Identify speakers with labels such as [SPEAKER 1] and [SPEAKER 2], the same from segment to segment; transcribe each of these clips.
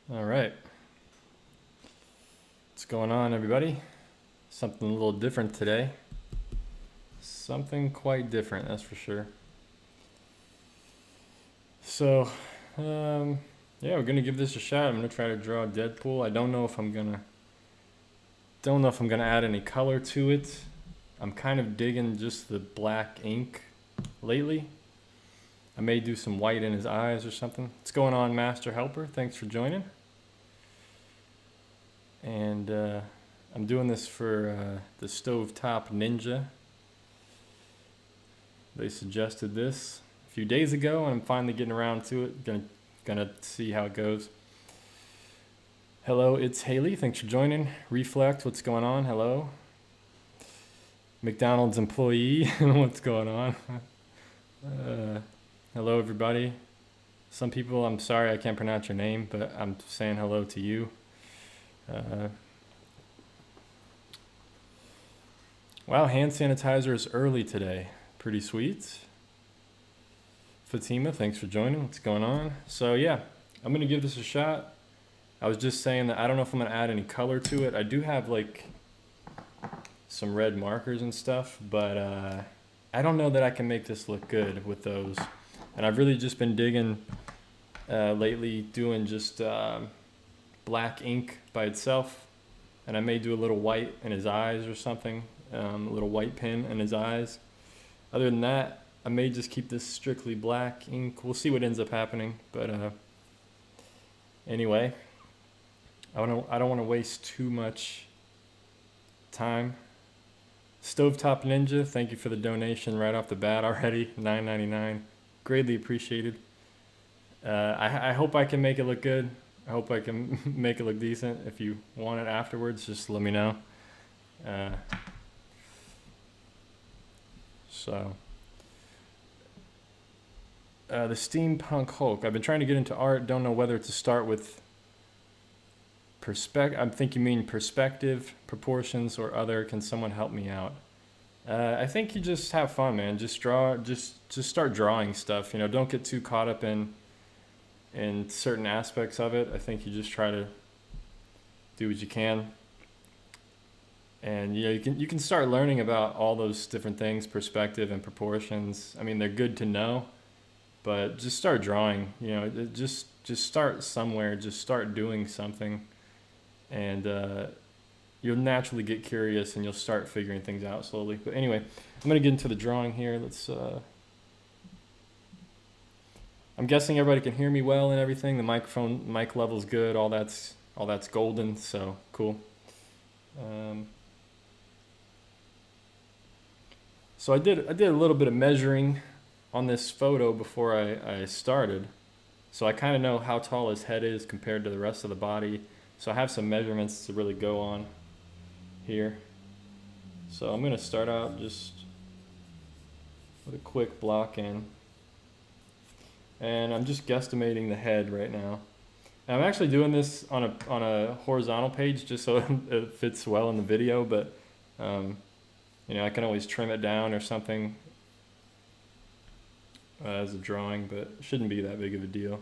[SPEAKER 1] All right. What's going on, everybody? Something a little different today. Something quite different, that's for sure. So, yeah, we're gonna give this a shot. I'm gonna try to draw Deadpool. I don't know if I'm gonna add any color to it. I'm kind of digging just the black ink lately. I may do some white in his eyes or something. What's going on, Master Helper? Thanks for joining. And I'm doing this for the Stovetop Ninja. They suggested this a few days ago, and I'm finally getting around to it. Gonna see how it goes. Hello, it's Haley. Thanks for joining. Reflect, what's going on? Hello. McDonald's employee, what's going on? Hello, everybody. Some people, I'm sorry I can't pronounce your name, but I'm saying hello to you. Wow, hand sanitizer is early today. Pretty sweet. Fatima, thanks for joining. What's going on? So yeah, I'm gonna give this a shot. I was just saying that I don't know if I'm gonna add any color to it. I do have like some red markers and stuff, but I don't know that I can make this look good with those. And I've really just been digging lately, doing just black ink by itself. And I may do a little white in his eyes or something, a little white pen in his eyes. Other than that, I may just keep this strictly black ink. We'll see what ends up happening. But anyway, I don't want to waste too much time. Stovetop Ninja, thank you for the donation right off the bat already. $9.99, greatly appreciated. I hope I can make it look good. I hope I can make it look decent. If you want it afterwards, just let me know. The Steampunk Hulk. I've been trying to get into art. Don't know whether to start with I think you mean perspective, proportions, or other. Can someone help me out? I think you just have fun, man. Just draw. Just start drawing stuff. You know, don't get too caught up in certain aspects of it. I think you just try to do what you can. And you know, you can start learning about all those different things, perspective and proportions. I mean, they're good to know, but just start drawing. You know, just start somewhere. Just start doing something, and you'll naturally get curious, and you'll start figuring things out slowly. But anyway, I'm gonna get into the drawing here. Let's. I'm guessing everybody can hear me well and everything. The mic level's good. All that's golden. So cool. So I did a little bit of measuring on this photo before I started. So I kind of know how tall his head is compared to the rest of the body. So I have some measurements to really go on here. So I'm gonna start out just with a quick block in. And I'm just guesstimating the head right now. And I'm actually doing this on a horizontal page just so it fits well in the video, but you know, I can always trim it down or something as a drawing, but it shouldn't be that big of a deal.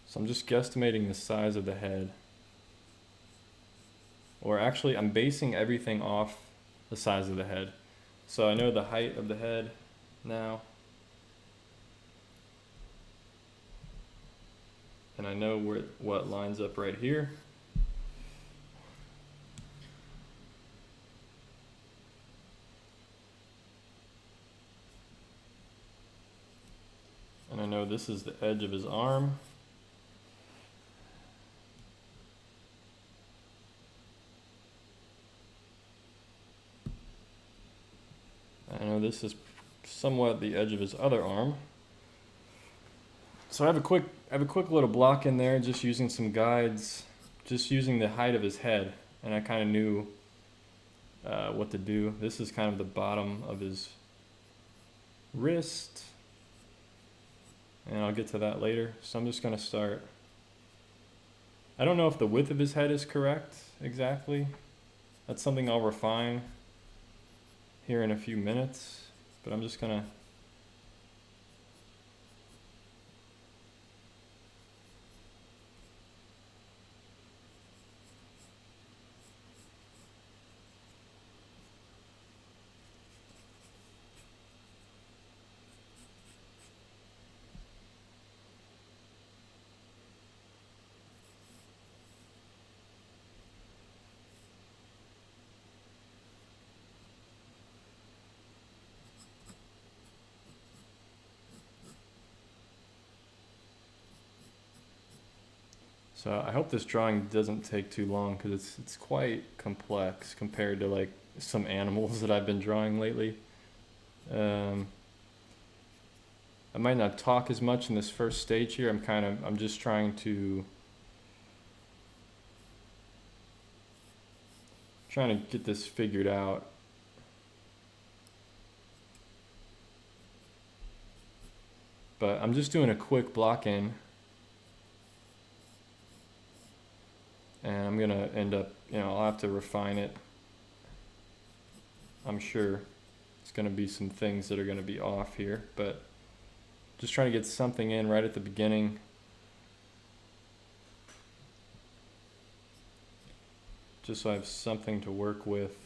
[SPEAKER 1] So I'm just guesstimating the size of the head. Or actually, I'm basing everything off the size of the head. So I know the height of the head now. And I know what lines up right here. And I know this is the edge of his arm. I know this is somewhat the edge of his other arm. So I have a quick little block in there, just using some guides, just using the height of his head, and I kind of knew what to do. This is kind of the bottom of his wrist, and I'll get to that later. So I'm just gonna start. I don't know if the width of his head is correct exactly. That's something I'll refine here in a few minutes, but I'm just gonna So I hope this drawing doesn't take too long because it's quite complex compared to like some animals that I've been drawing lately. I might not talk as much in this first stage here. I'm just trying to get this figured out. But I'm just doing a quick block in. And I'm gonna end up, I'll have to refine it. I'm sure it's gonna be some things that are gonna be off here, but just trying to get something in right at the beginning. Just so I have something to work with.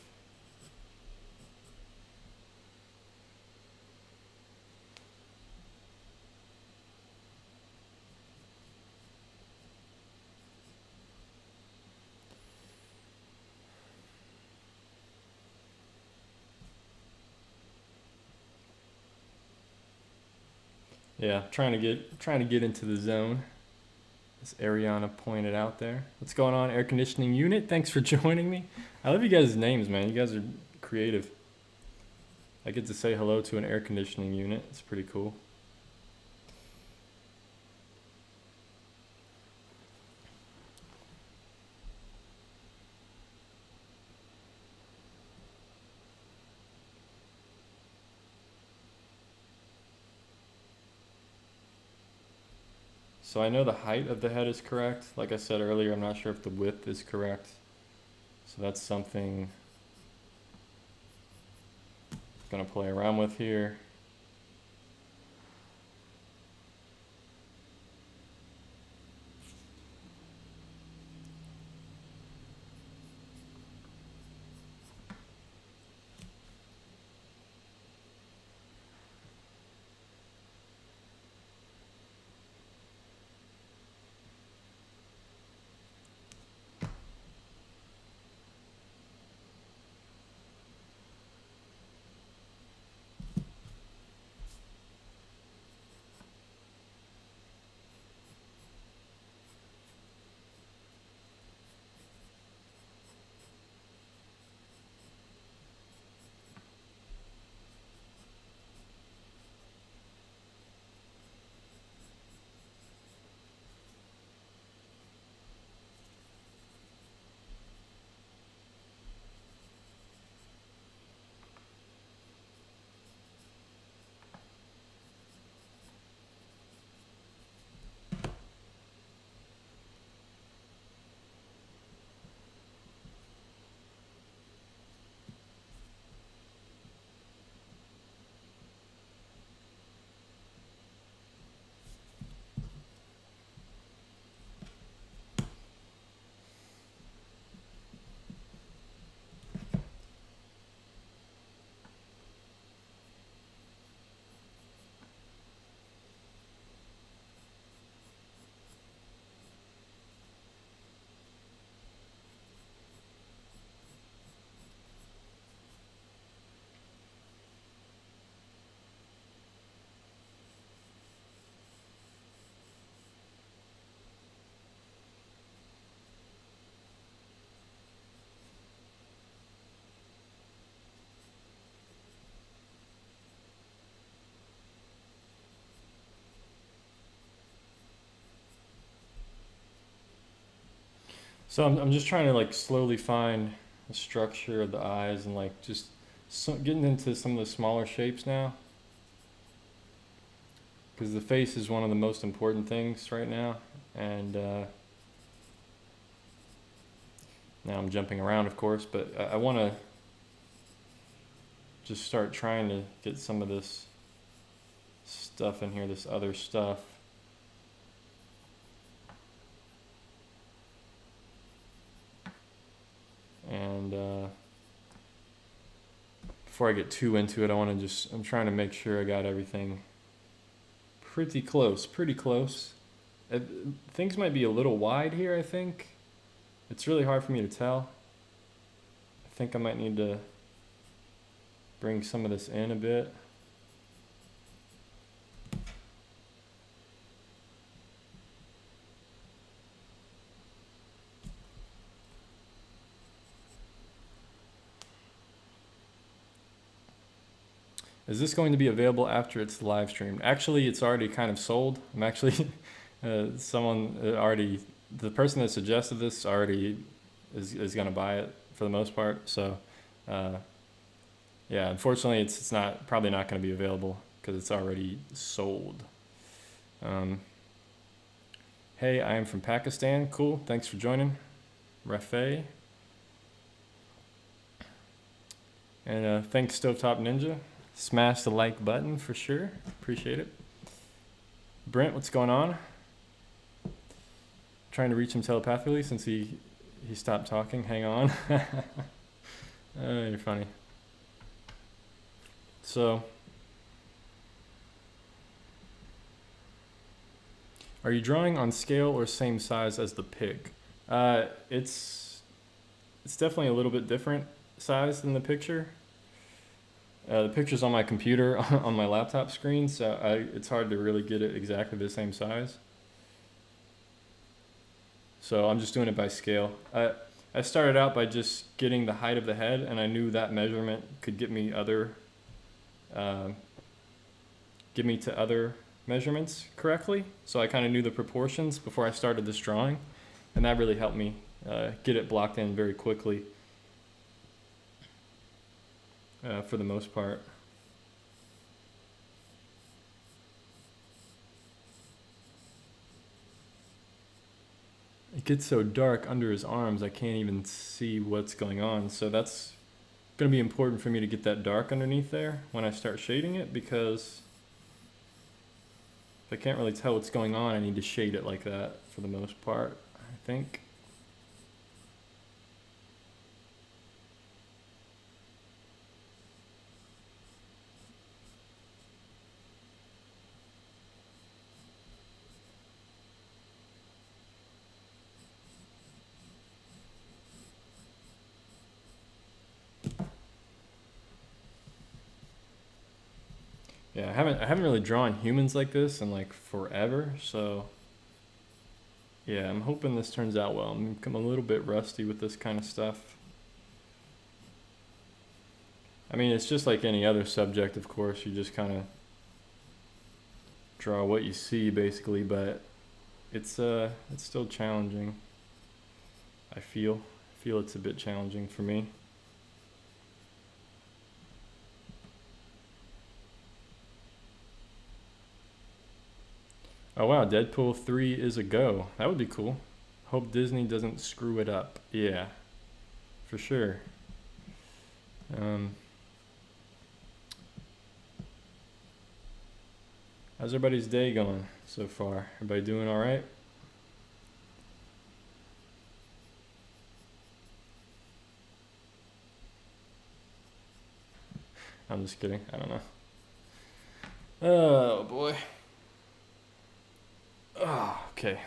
[SPEAKER 1] Yeah, trying to get into the zone. As Ariana pointed out there. What's going on, air conditioning unit? Thanks for joining me. I love you guys' names, man. You guys are creative. I get to say hello to an air conditioning unit. It's pretty cool. So I know the height of the head is correct. Like I said earlier, I'm not sure if the width is correct. So that's something I'm gonna play around with here. So I'm just trying to like slowly find the structure of the eyes and like just getting into some of the smaller shapes now. Because the face is one of the most important things right now. And now I'm jumping around, of course, but I want to just start trying to get some of this stuff in here, this other stuff. And before I get too into it, I'm trying to make sure I got everything pretty close. Things might be a little wide here, I think. It's really hard for me to tell. I think I might need to bring some of this in a bit. Is this going to be available after it's live streamed? Actually, it's already kind of sold. I'm actually, someone already, the person that suggested this already is going to buy it for the most part. So, yeah, unfortunately, it's not probably not going to be available because it's already sold. Hey, I am from Pakistan. Cool. Thanks for joining, Rafe. And thanks, Stovetop Ninja. Smash the like button for sure. Appreciate it. Brent, what's going on? Trying to reach him telepathically since he stopped talking. Hang on. You're funny. So, are you drawing on scale or same size as the pig? It's definitely a little bit different size than the picture. The picture's on my computer on my laptop screen, so it's hard to really get it exactly the same size. So I'm just doing it by scale. I started out by just getting the height of the head, and I knew that measurement could get me to other measurements correctly. So I kind of knew the proportions before I started this drawing, and that really helped me get it blocked in very quickly. For the most part. It gets so dark under his arms I can't even see what's going on, so that's going to be important for me to get that dark underneath there when I start shading it, because if I can't really tell what's going on, I need to shade it like that for the most part, I think. Yeah, I haven't really drawn humans like this in like forever, so yeah, I'm hoping this turns out well. I'm a little bit rusty with this kind of stuff. I mean, it's just like any other subject, of course. You just kind of draw what you see, basically, but it's still challenging. I feel it's a bit challenging for me. Oh wow, Deadpool 3 is a go. That would be cool. Hope Disney doesn't screw it up. Yeah, for sure. How's everybody's day going so far? Everybody doing all right? I'm just kidding. I don't know. Oh boy. Oh, okay.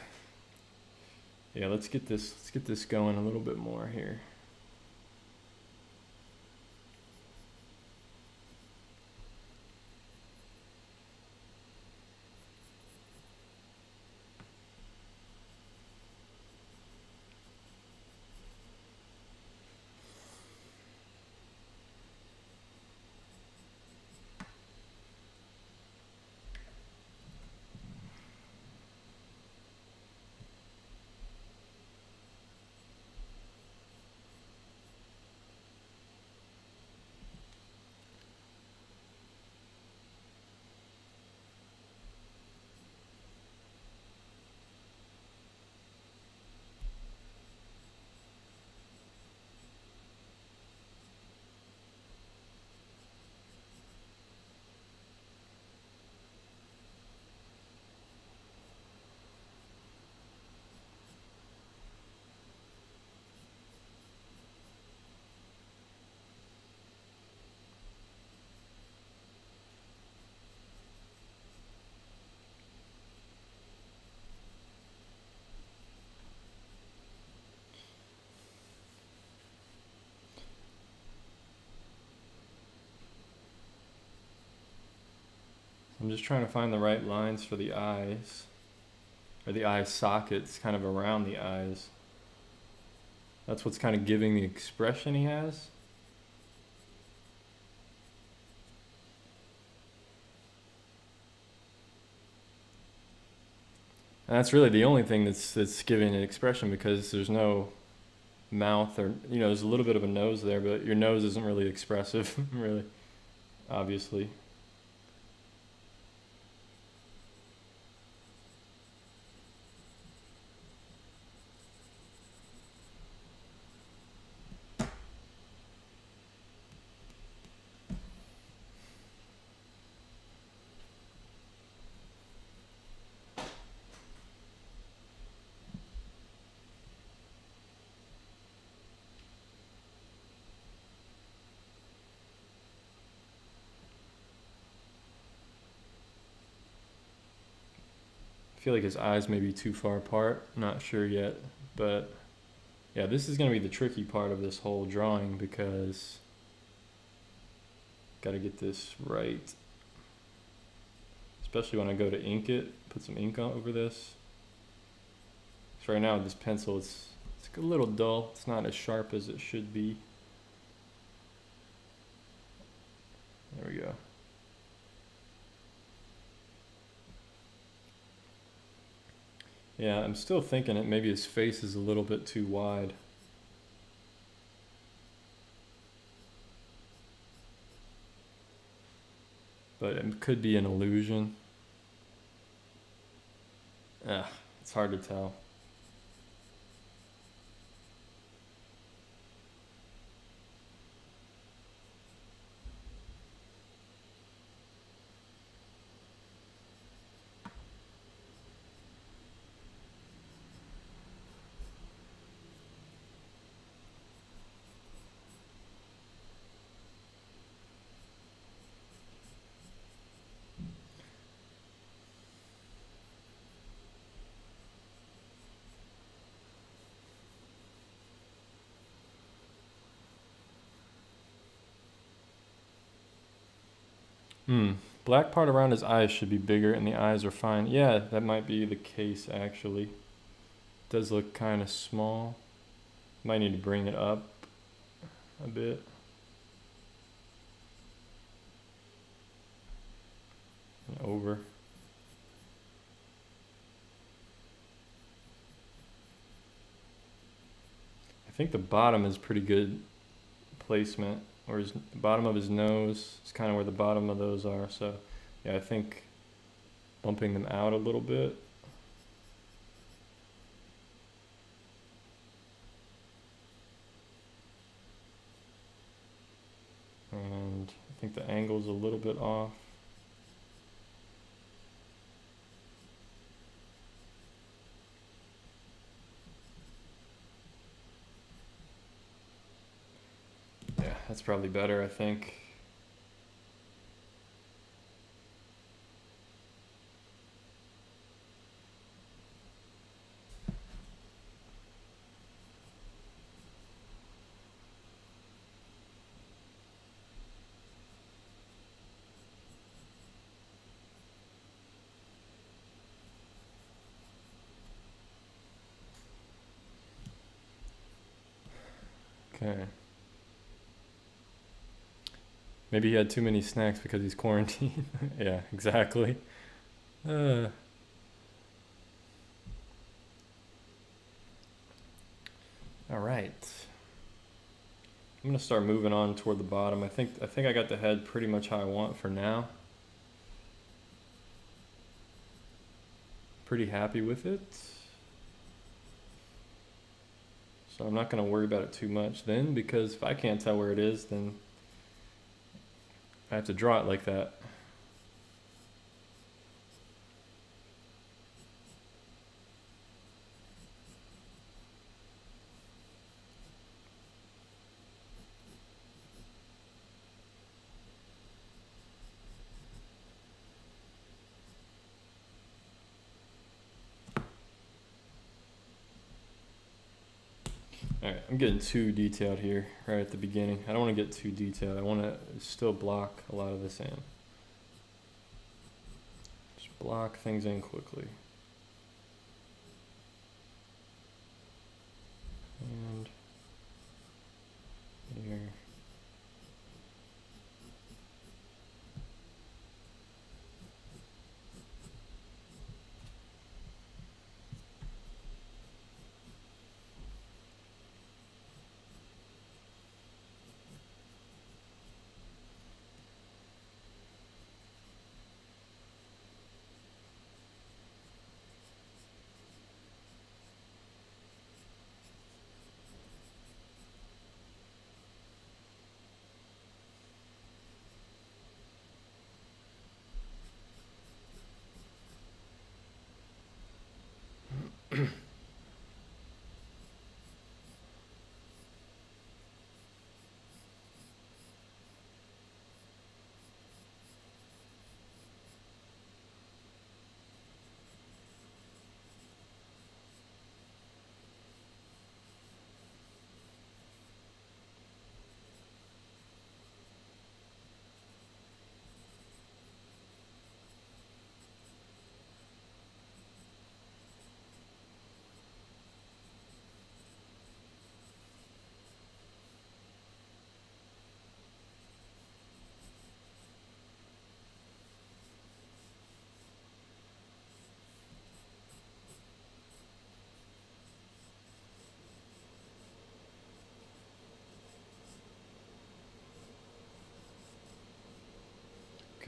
[SPEAKER 1] Yeah, let's get this going a little bit more here. I'm just trying to find the right lines for the eyes, or the eye sockets kind of around the eyes. That's what's kind of giving the expression he has. And that's really the only thing that's giving it expression, because there's no mouth, or there's a little bit of a nose there, but your nose isn't really expressive, really, obviously. I feel like his eyes may be too far apart. Not sure yet, but yeah, this is going to be the tricky part of this whole drawing, because got to get this right. Especially when I go to ink it, put some ink on over this. So right now with this pencil, it's a little dull. It's not as sharp as it should be. There we go. Yeah, I'm still thinking that maybe his face is a little bit too wide. But it could be an illusion. It's hard to tell. Black part around his eyes should be bigger, and the eyes are fine. Yeah, that might be the case, actually. Does look kind of small. Might need to bring it up a bit. And over. I think the bottom is pretty good placement, or the bottom of his nose is kind of where the bottom of those are. So yeah, I think bumping them out a little bit. And I think the angle's a little bit off. Yeah, that's probably better, I think. Okay. Maybe he had too many snacks because he's quarantined. Yeah, exactly. All right. I'm gonna start moving on toward the bottom. I think I got the head pretty much how I want for now. Pretty happy with it. So I'm not gonna worry about it too much then, because if I can't tell where it is, then I have to draw it like that. Alright, I'm getting too detailed here right at the beginning. I don't want to get too detailed. I want to still block a lot of this in. Just block things in quickly. And here.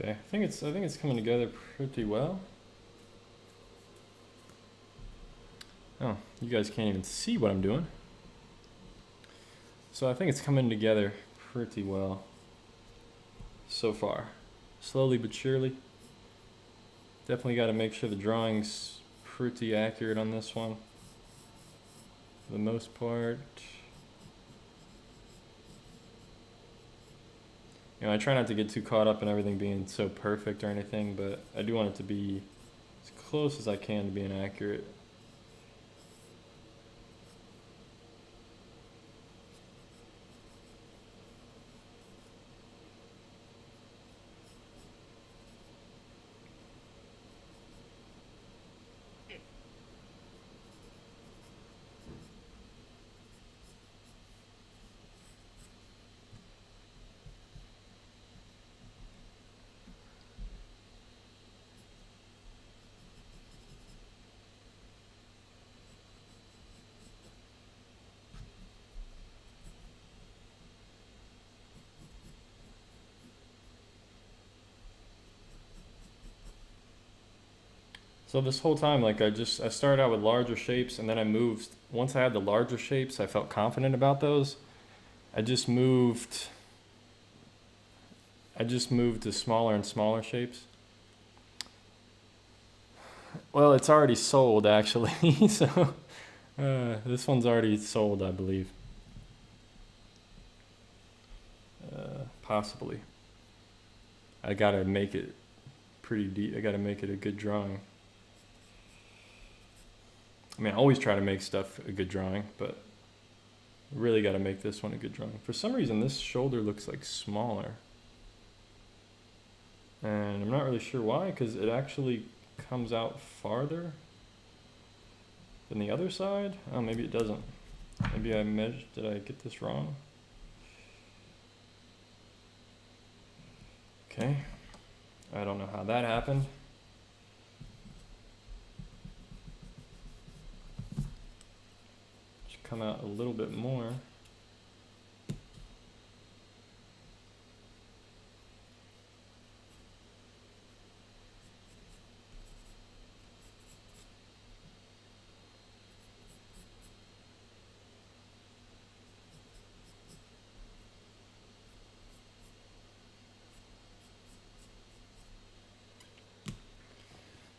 [SPEAKER 1] Okay, I think it's coming together pretty well. Oh, you guys can't even see what I'm doing. So I think it's coming together pretty well so far. Slowly but surely. Definitely got to make sure the drawing's pretty accurate on this one. For the most part. You know, I try not to get too caught up in everything being so perfect or anything, but I do want it to be as close as I can to being accurate. So this whole time, like I started out with larger shapes and then I moved, once I had the larger shapes, I felt confident about those. I just moved to smaller and smaller shapes. Well, it's already sold actually, so this one's already sold, I believe. Possibly. I gotta make it pretty deep. I gotta make it a good drawing. I mean, I always try to make stuff a good drawing, but really got to make this one a good drawing. For some reason, this shoulder looks like smaller. And I'm not really sure why, because it actually comes out farther than the other side. Oh, maybe it doesn't. Maybe I measured, did I get this wrong? Okay. I don't know how that happened. Should come out a little bit more.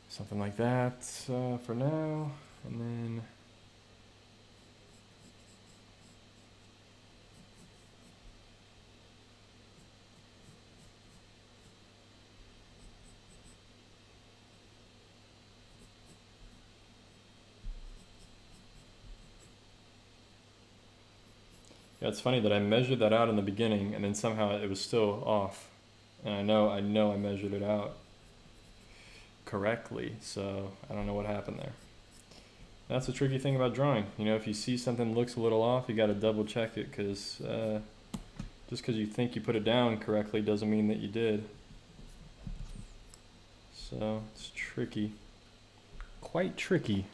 [SPEAKER 1] Something like that for now, and then yeah, it's funny that I measured that out in the beginning, and then somehow it was still off, and I know I measured it out correctly, so I don't know what happened there. That's the tricky thing about drawing. You know, if you see something looks a little off, you got to double check it, because just because you think you put it down correctly doesn't mean that you did. So it's tricky, quite tricky.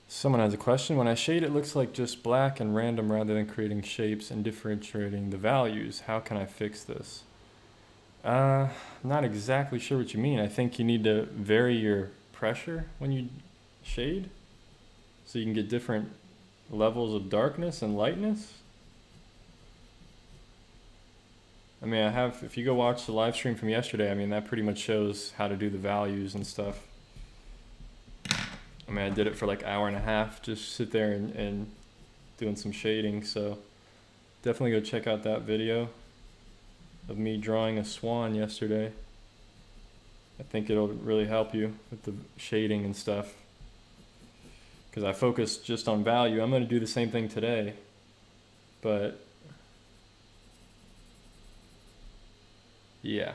[SPEAKER 1] Someone has a question. When I shade, it looks like just black and random rather than creating shapes and differentiating the values. How can I fix this? Not exactly sure what you mean. I think you need to vary your pressure when you shade so you can get different levels of darkness and lightness. I mean, if you go watch the live stream from yesterday, I mean, that pretty much shows how to do the values and stuff. I mean, I did it for like an hour and a half, just sit there and doing some shading. So definitely go check out that video of me drawing a swan yesterday. I think it'll really help you with the shading and stuff, because I focused just on value. I'm going to do the same thing today, but yeah.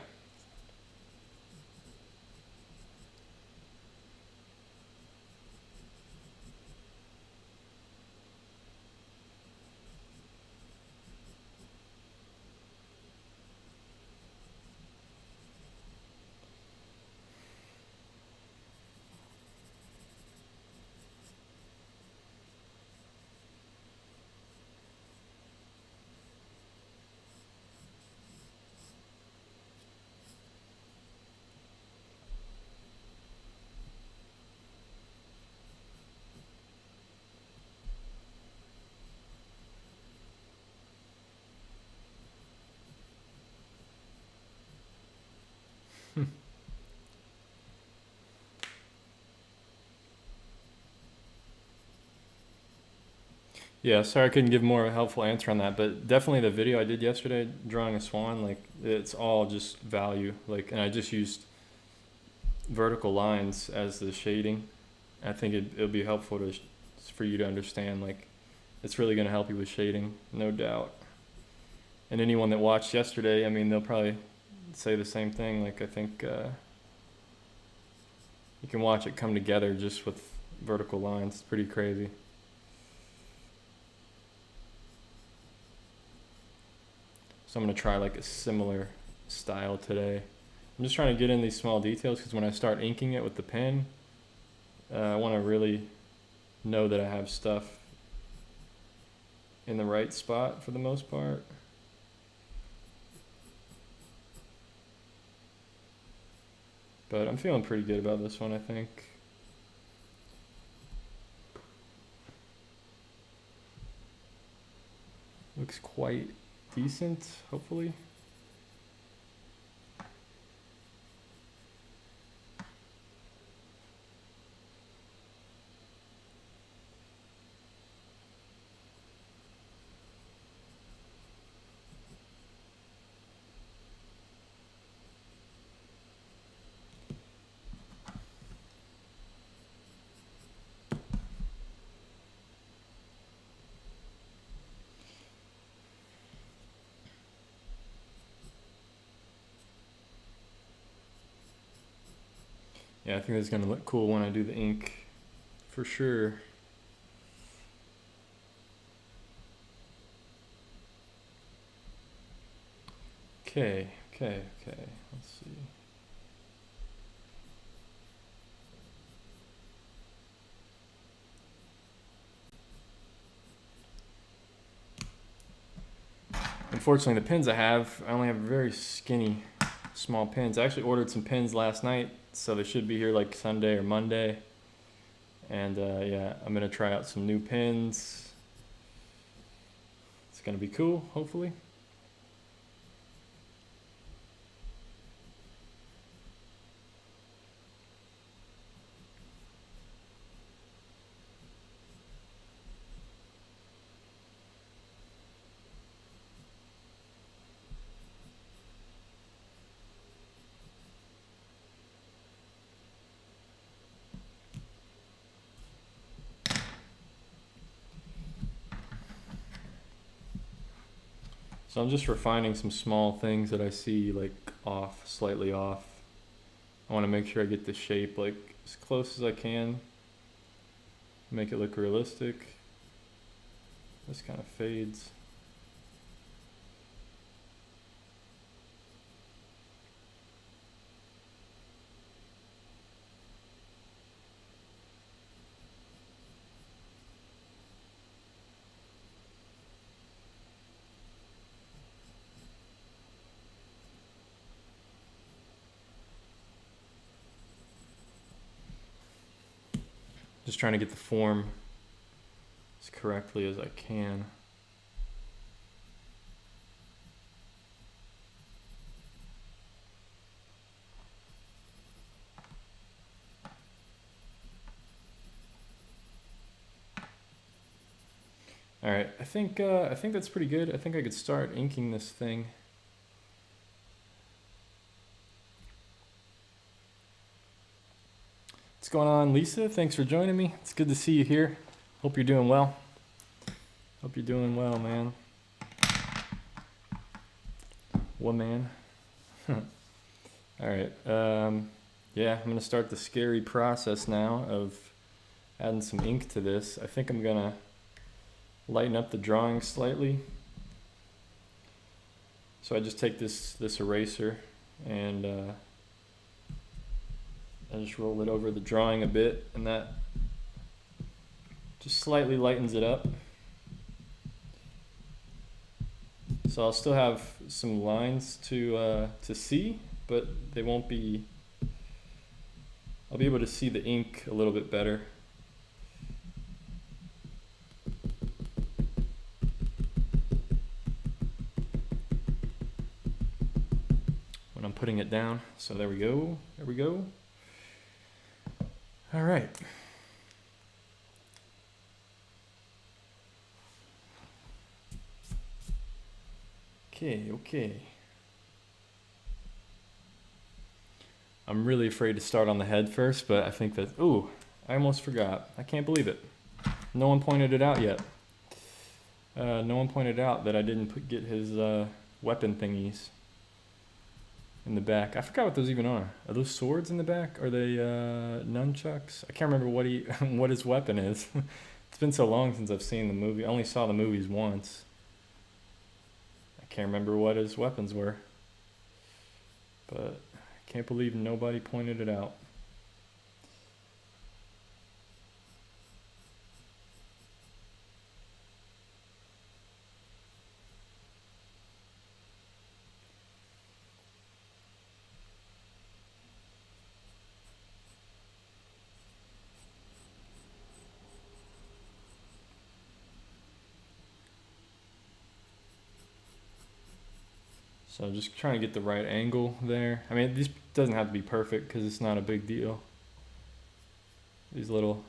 [SPEAKER 1] Yeah, sorry I couldn't give more of a helpful answer on that, but definitely the video I did yesterday drawing a swan, like it's all just value. Like, and I just used vertical lines as the shading. I think it'll be helpful for you to understand, like, it's really going to help you with shading, no doubt. And anyone that watched yesterday, I mean, they'll probably say the same thing. Like, I think you can watch it come together just with vertical lines. It's pretty crazy. So I'm going to try like a similar style today. I'm just trying to get in these small details because when I start inking it with the pen, I want to really know that I have stuff in the right spot for the most part. But I'm feeling pretty good about this one, I think. Looks quite decent, hopefully. Yeah, I think it's gonna look cool when I do the ink, for sure. Okay, let's see. Unfortunately, the pins I only have very skinny, small pins. I actually ordered some pins last night, so they should be here like Sunday or Monday. And yeah, I'm gonna try out some new pins. It's gonna be cool, hopefully. So I'm just refining some small things that I see like off, slightly off. I want to make sure I get the shape like as close as I can. Make it look realistic. This kind of fades. Just trying to get the form as correctly as I can. All right, I think that's pretty good. I think I could start inking this thing. What's going on, Lisa? Thanks for joining me. It's good to see you here. Hope you're doing well. Hope you're doing well, man. Woman. All right. Yeah, I'm gonna start the scary process now of adding some ink to this. I think I'm gonna lighten up the drawing slightly. So I just take this eraser and I just roll it over the drawing a bit, and that just slightly lightens it up. So I'll still have some lines to see, but they won't be. I'll be able to see the ink a little bit better. When I'm putting it down. So there we go. There we go. All right. Okay. I'm really afraid to start on the head first, but I think that, ooh, I almost forgot. I can't believe it. No one pointed it out yet. No one pointed out that I didn't get his weapon thingies in the back. I forgot what those even are. Are those swords in the back? Are they nunchucks? I can't remember what what his weapon is. It's been so long since I've seen the movie. I only saw the movies once. I can't remember what his weapons were. But I can't believe nobody pointed it out. So just trying to get the right angle there. I mean, this doesn't have to be perfect because it's not a big deal. These little...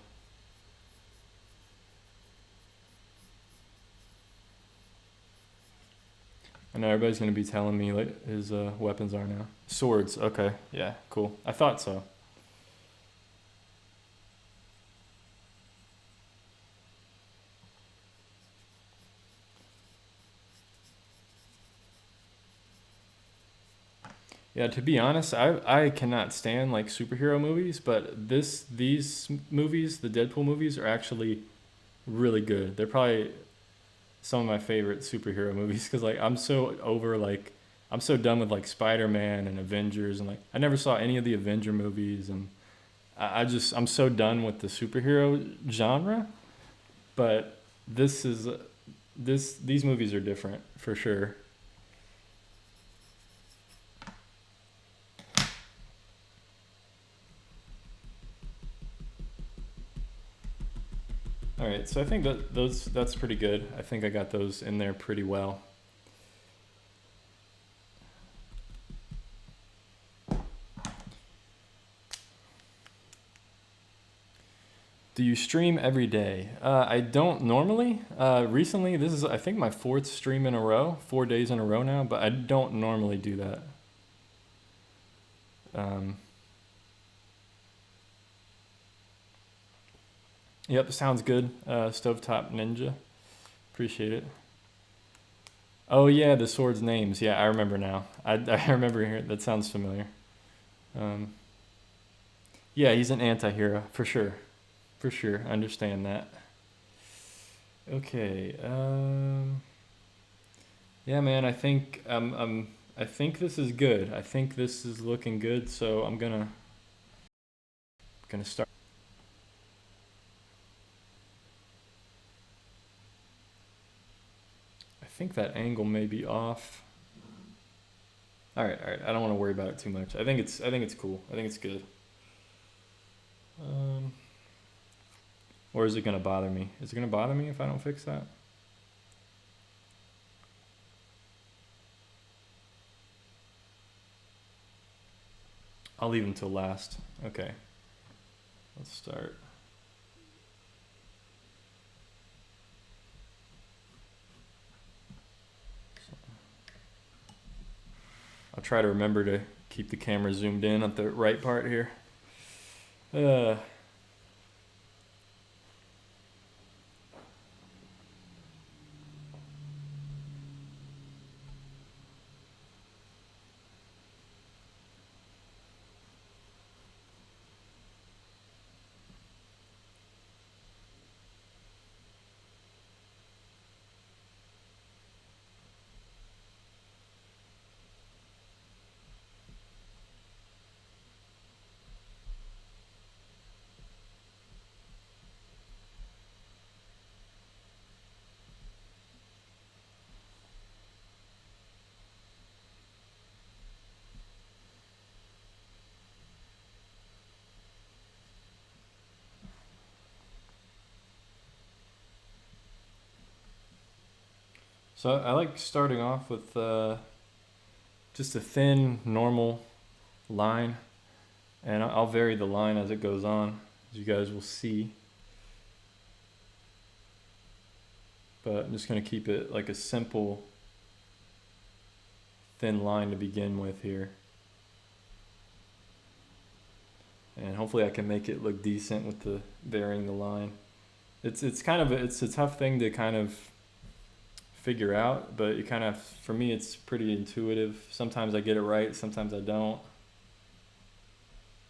[SPEAKER 1] I know everybody's going to be telling me like his weapons are now. Swords, okay. Yeah, cool. I thought so. Yeah, to be honest, I cannot stand like superhero movies, but these movies, the Deadpool movies, are actually really good. They're probably some of my favorite superhero movies because like I'm so done with like Spider-Man and Avengers and like I never saw any of the Avenger movies and I'm so done with the superhero genre. But these movies are different for sure. All right, so I think that's pretty good. I think I got those in there pretty well. Do you stream every day? I don't normally. Recently, this is I think my 4th stream in a row, 4 days in a row now, but I don't normally do that. Yep, sounds good. Stovetop Ninja. Appreciate it. Oh yeah, the swords names. Yeah, I remember now. I remember hearing that. Sounds familiar. Yeah, he's an anti-hero for sure. For sure, I understand that. Okay. Yeah, man. I think this is good. I think this is looking good. So I'm gonna start. I think that angle may be off. All right. I don't want to worry about it too much. I think it's cool. I think it's good. Or is it gonna bother me? Is it gonna bother me if I don't fix that? I'll leave until last. Okay. Let's start. I'll try to remember to keep the camera zoomed in at the right part here. So I like starting off with just a thin, normal line, and I'll vary the line as it goes on, as you guys will see. But I'm just gonna keep it like a simple thin line to begin with here. And hopefully I can make it look decent with the varying the line. It's a tough thing to kind of figure out, but it kind of, for me, it's pretty intuitive. Sometimes I get it right, sometimes I don't.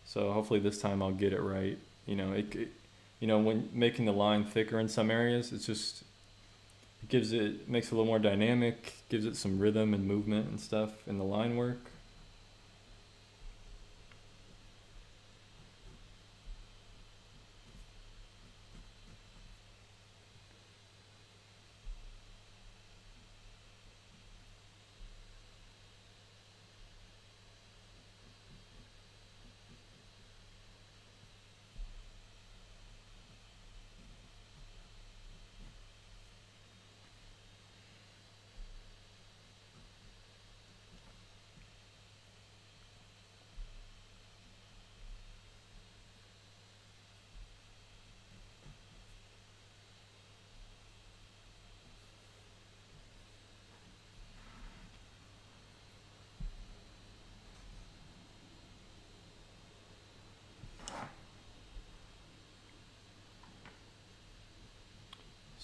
[SPEAKER 1] So hopefully this time I'll get it right. You know, when making the line thicker in some areas, it's just, makes it a little more dynamic, gives it some rhythm and movement and stuff in the line work.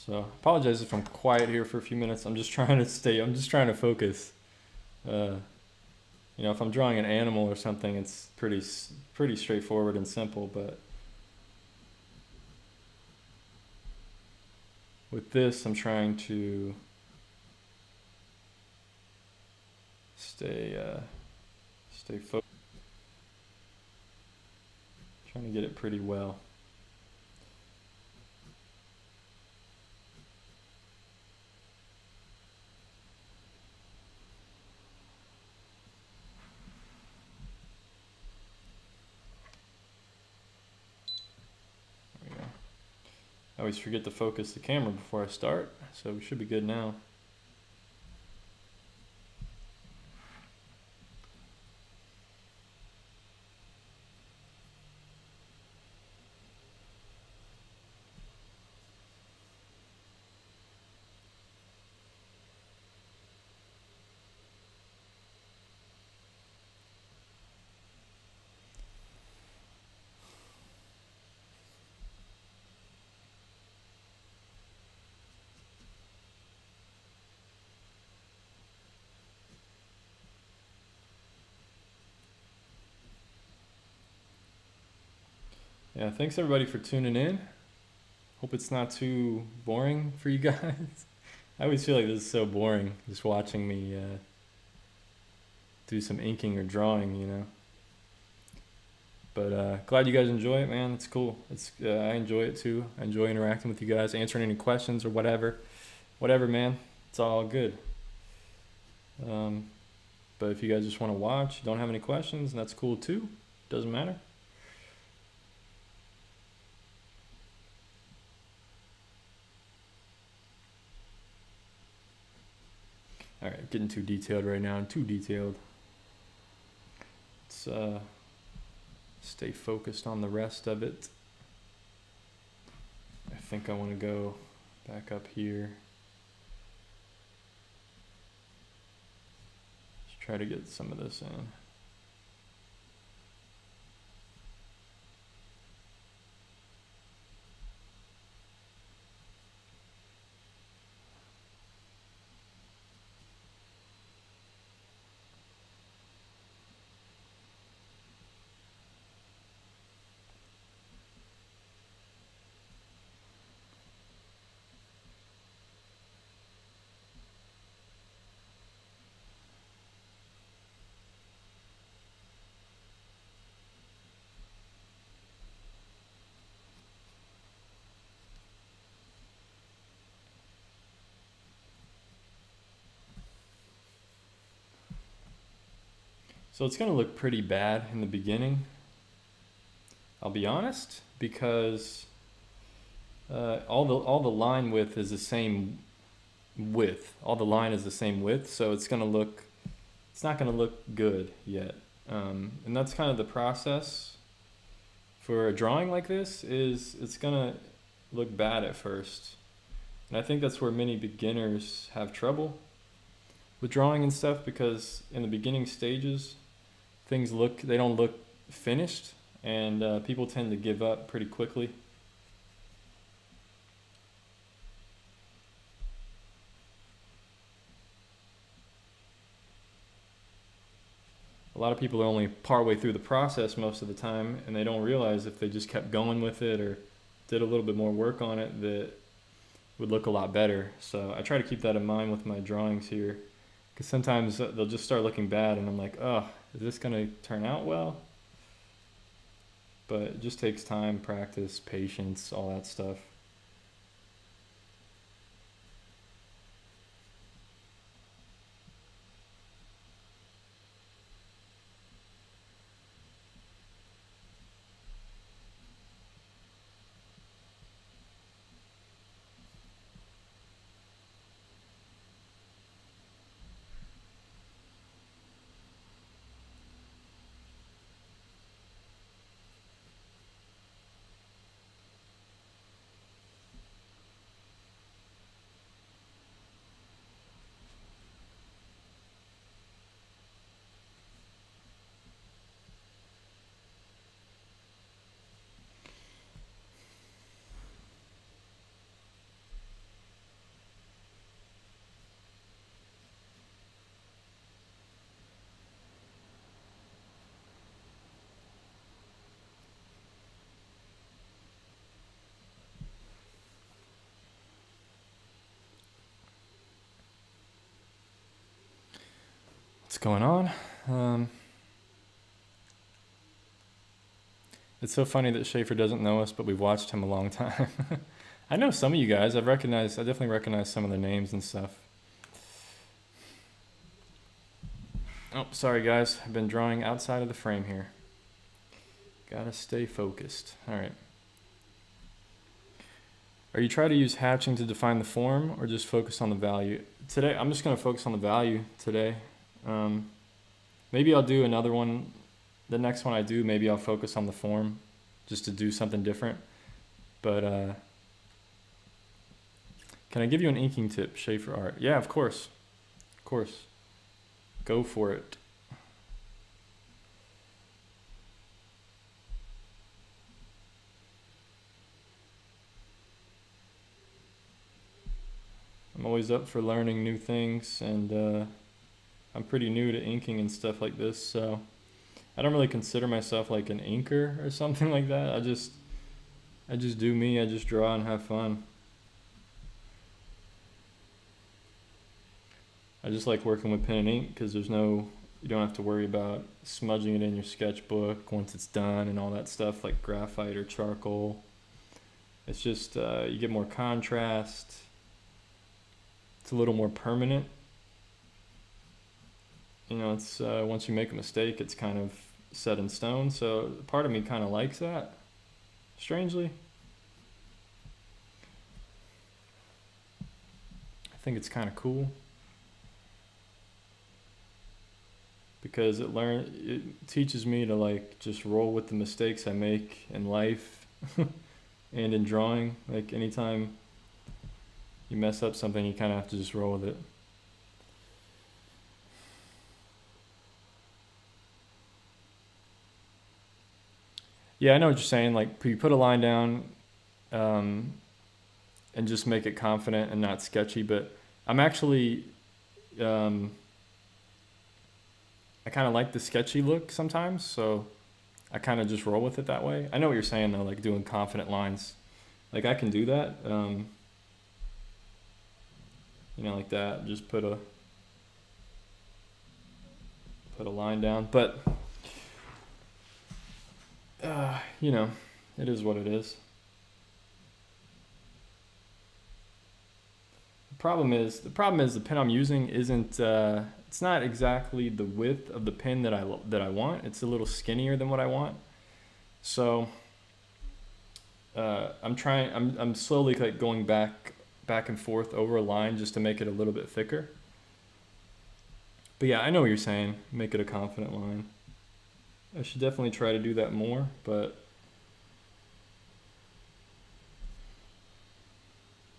[SPEAKER 1] So apologize if I'm quiet here for a few minutes. I'm just trying to focus. You know, if I'm drawing an animal or something, it's pretty straightforward and simple, but with this, I'm trying to stay focused. Trying to get it pretty well. I always forget to focus the camera before I start, so we should be good now. Yeah, thanks everybody for tuning in. Hope it's not too boring for you guys. I always feel like this is so boring, just watching me do some inking or drawing, you know. But glad you guys enjoy it, man. It's cool. I enjoy it too. I enjoy interacting with you guys, answering any questions or whatever. Whatever, man. It's all good. But if you guys just want to watch, don't have any questions, that's cool too. Doesn't matter. All right, getting too detailed right now. I'm too detailed. Let's stay focused on the rest of it. I think I want to go back up here. Let's try to get some of this in. So it's going to look pretty bad in the beginning, I'll be honest, because all the line width is the same width. All the line is the same width, so it's not going to look good yet. And that's kind of the process for a drawing like this, is it's going to look bad at first. And I think that's where many beginners have trouble. with drawing and stuff, because in the beginning stages, they don't look finished, and people tend to give up pretty quickly. A lot of people are only partway through the process most of the time, and they don't realize if they just kept going with it or did a little bit more work on it, that would look a lot better. So I try to keep that in mind with my drawings here, because sometimes they'll just start looking bad and I'm like, oh, is this gonna turn out well? But it just takes time, practice, patience, all that stuff. What's going on? It's so funny that Schaefer doesn't know us, but we've watched him a long time. I know some of you guys. I definitely recognize some of the names and stuff. Oh, sorry guys. I've been drawing outside of the frame here. Gotta stay focused. All right. Are you trying to use hatching to define the form or just focus on the value? Today, I'm just gonna focus on the value today. Maybe I'll do another one. The next one I do, maybe I'll focus on the form just to do something different. But can I give you an inking tip, Schaefer Art? Yeah, of course. Of course. Go for it. I'm always up for learning new things, and I'm pretty new to inking and stuff like this, so I don't really consider myself like an inker or something like that. I just do me. I just draw and have fun. I just like working with pen and ink because you don't have to worry about smudging it in your sketchbook once it's done and all that stuff like graphite or charcoal. It's just you get more contrast. It's a little more permanent. You know, it's once you make a mistake, it's kind of set in stone. So part of me kind of likes that, strangely. I think it's kind of cool because it teaches me to like just roll with the mistakes I make in life and in drawing. Like anytime you mess up something, you kind of have to just roll with it. Yeah, I know what you're saying. Like, you put a line down and just make it confident and not sketchy. But I'm actually, I kind of like the sketchy look sometimes. So I kind of just roll with it that way. I know what you're saying, though, like doing confident lines. Like, I can do that. You know, like that. Just put a line down. But you know, it is what it is. The problem is the pen I'm using isn't. It's not exactly the width of the pen that I want. It's a little skinnier than what I want. So I'm slowly like going back and forth over a line just to make it a little bit thicker. But yeah, I know what you're saying. Make it a confident line. I should definitely try to do that more, but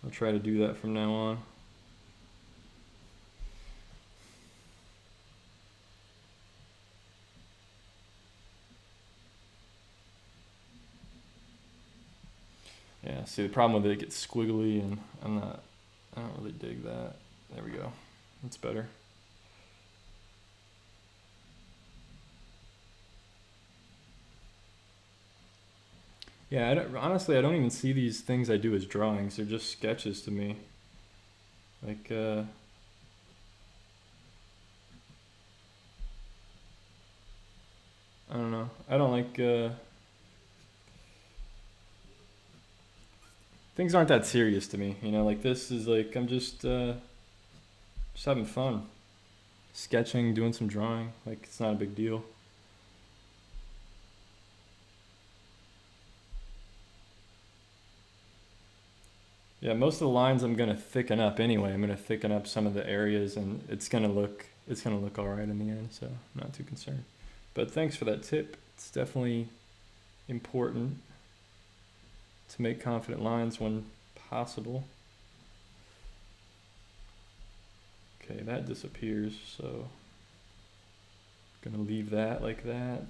[SPEAKER 1] I'll try to do that from now on. Yeah, see the problem with it gets squiggly and I don't really dig that. There we go. That's better. Yeah, honestly, I don't even see these things I do as drawings. They're just sketches to me. Like, I don't know. I don't like, things aren't that serious to me, you know, like this is like, I'm just having fun. Sketching, doing some drawing, like it's not a big deal. Yeah, most of the lines I'm gonna thicken up anyway. I'm gonna thicken up some of the areas, and it's gonna look all right in the end. So I'm not too concerned. But thanks for that tip. It's definitely important to make confident lines when possible. Okay, that disappears. So gonna leave that like that.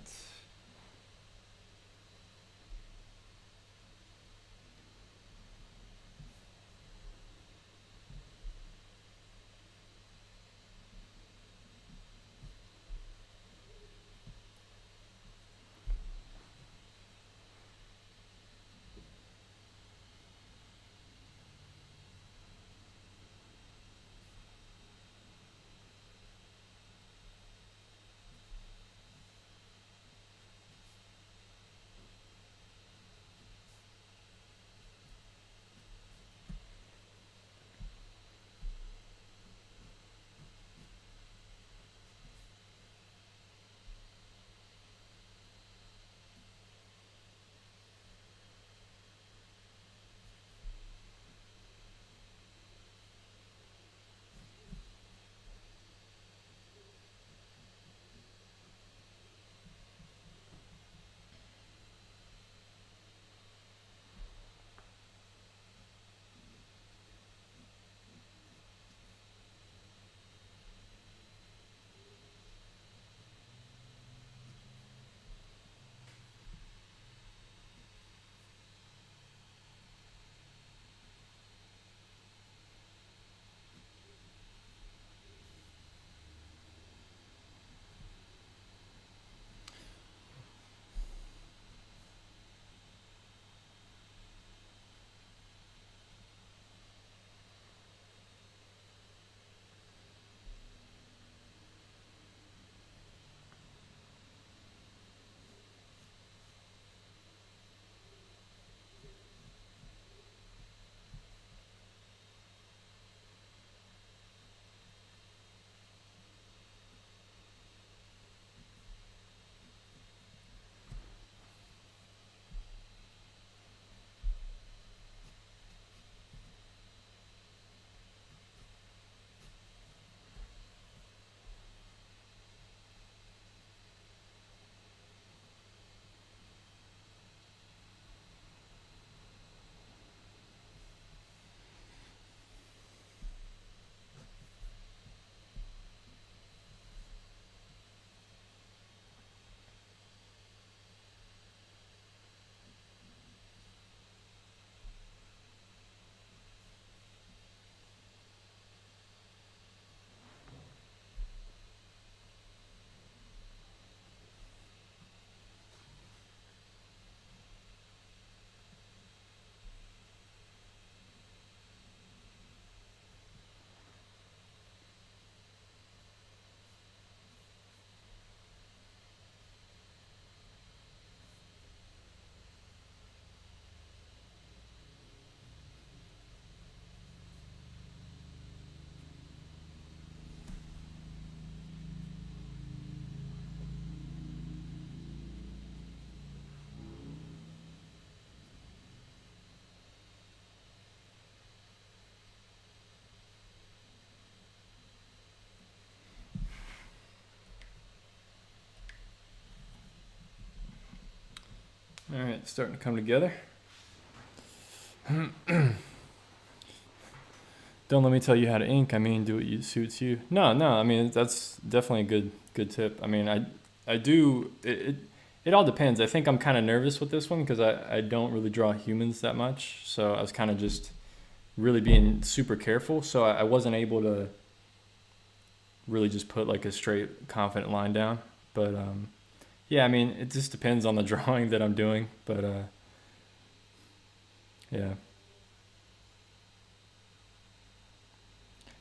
[SPEAKER 1] All right, it's starting to come together. Don't let me tell you how to ink. I mean, do what suits you. No. I mean, that's definitely a good tip. I mean, I do. It It all depends. I think I'm kind of nervous with this one because I don't really draw humans that much. So I was kind of just really being super careful. So I wasn't able to really just put like a straight confident line down. But yeah, I mean, it just depends on the drawing that I'm doing. But yeah.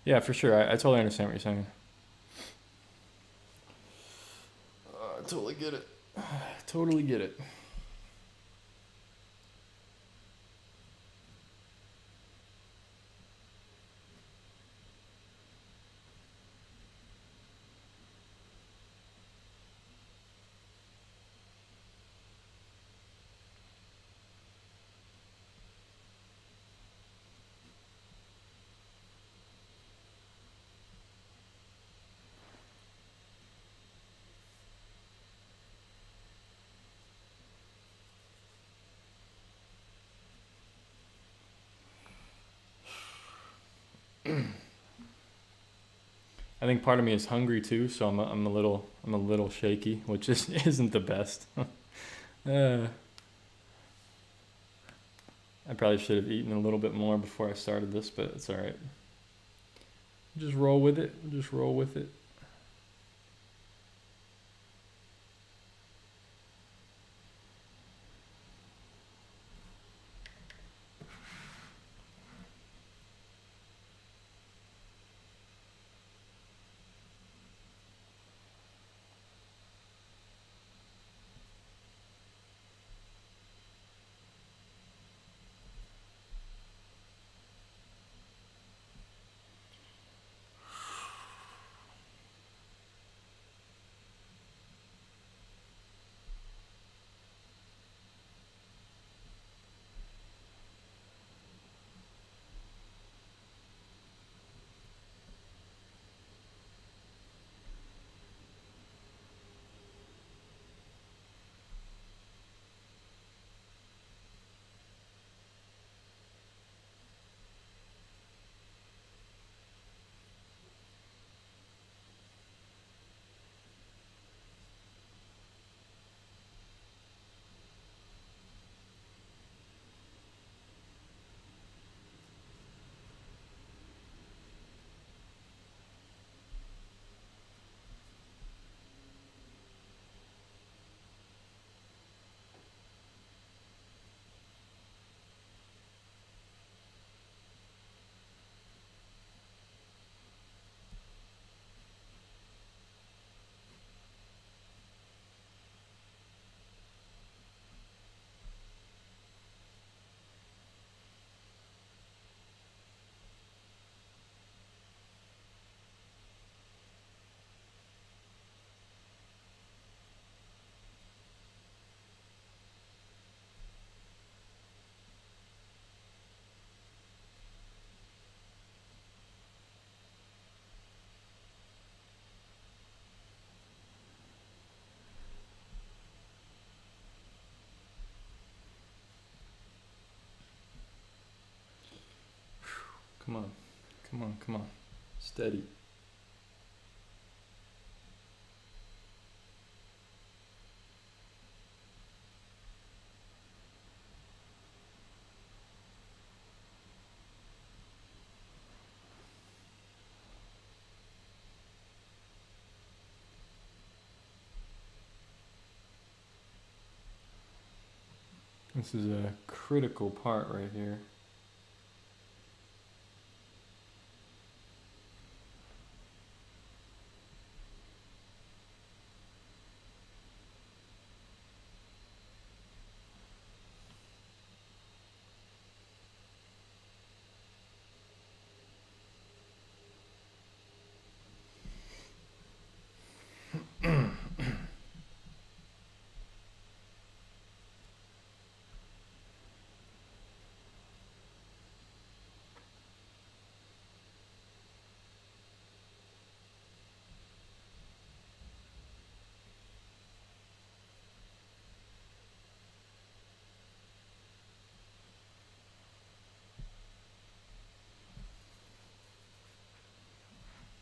[SPEAKER 1] Yeah, for sure. I totally understand what you're saying. I totally get it. Totally get it. I think part of me is hungry too, so I'm a little shaky, which is isn't the best. uh, I probably should have eaten a little bit more before I started this, but it's all right. Just roll with it. Just roll with it. Come on. Come on. Come on. Steady. This is a critical part right here.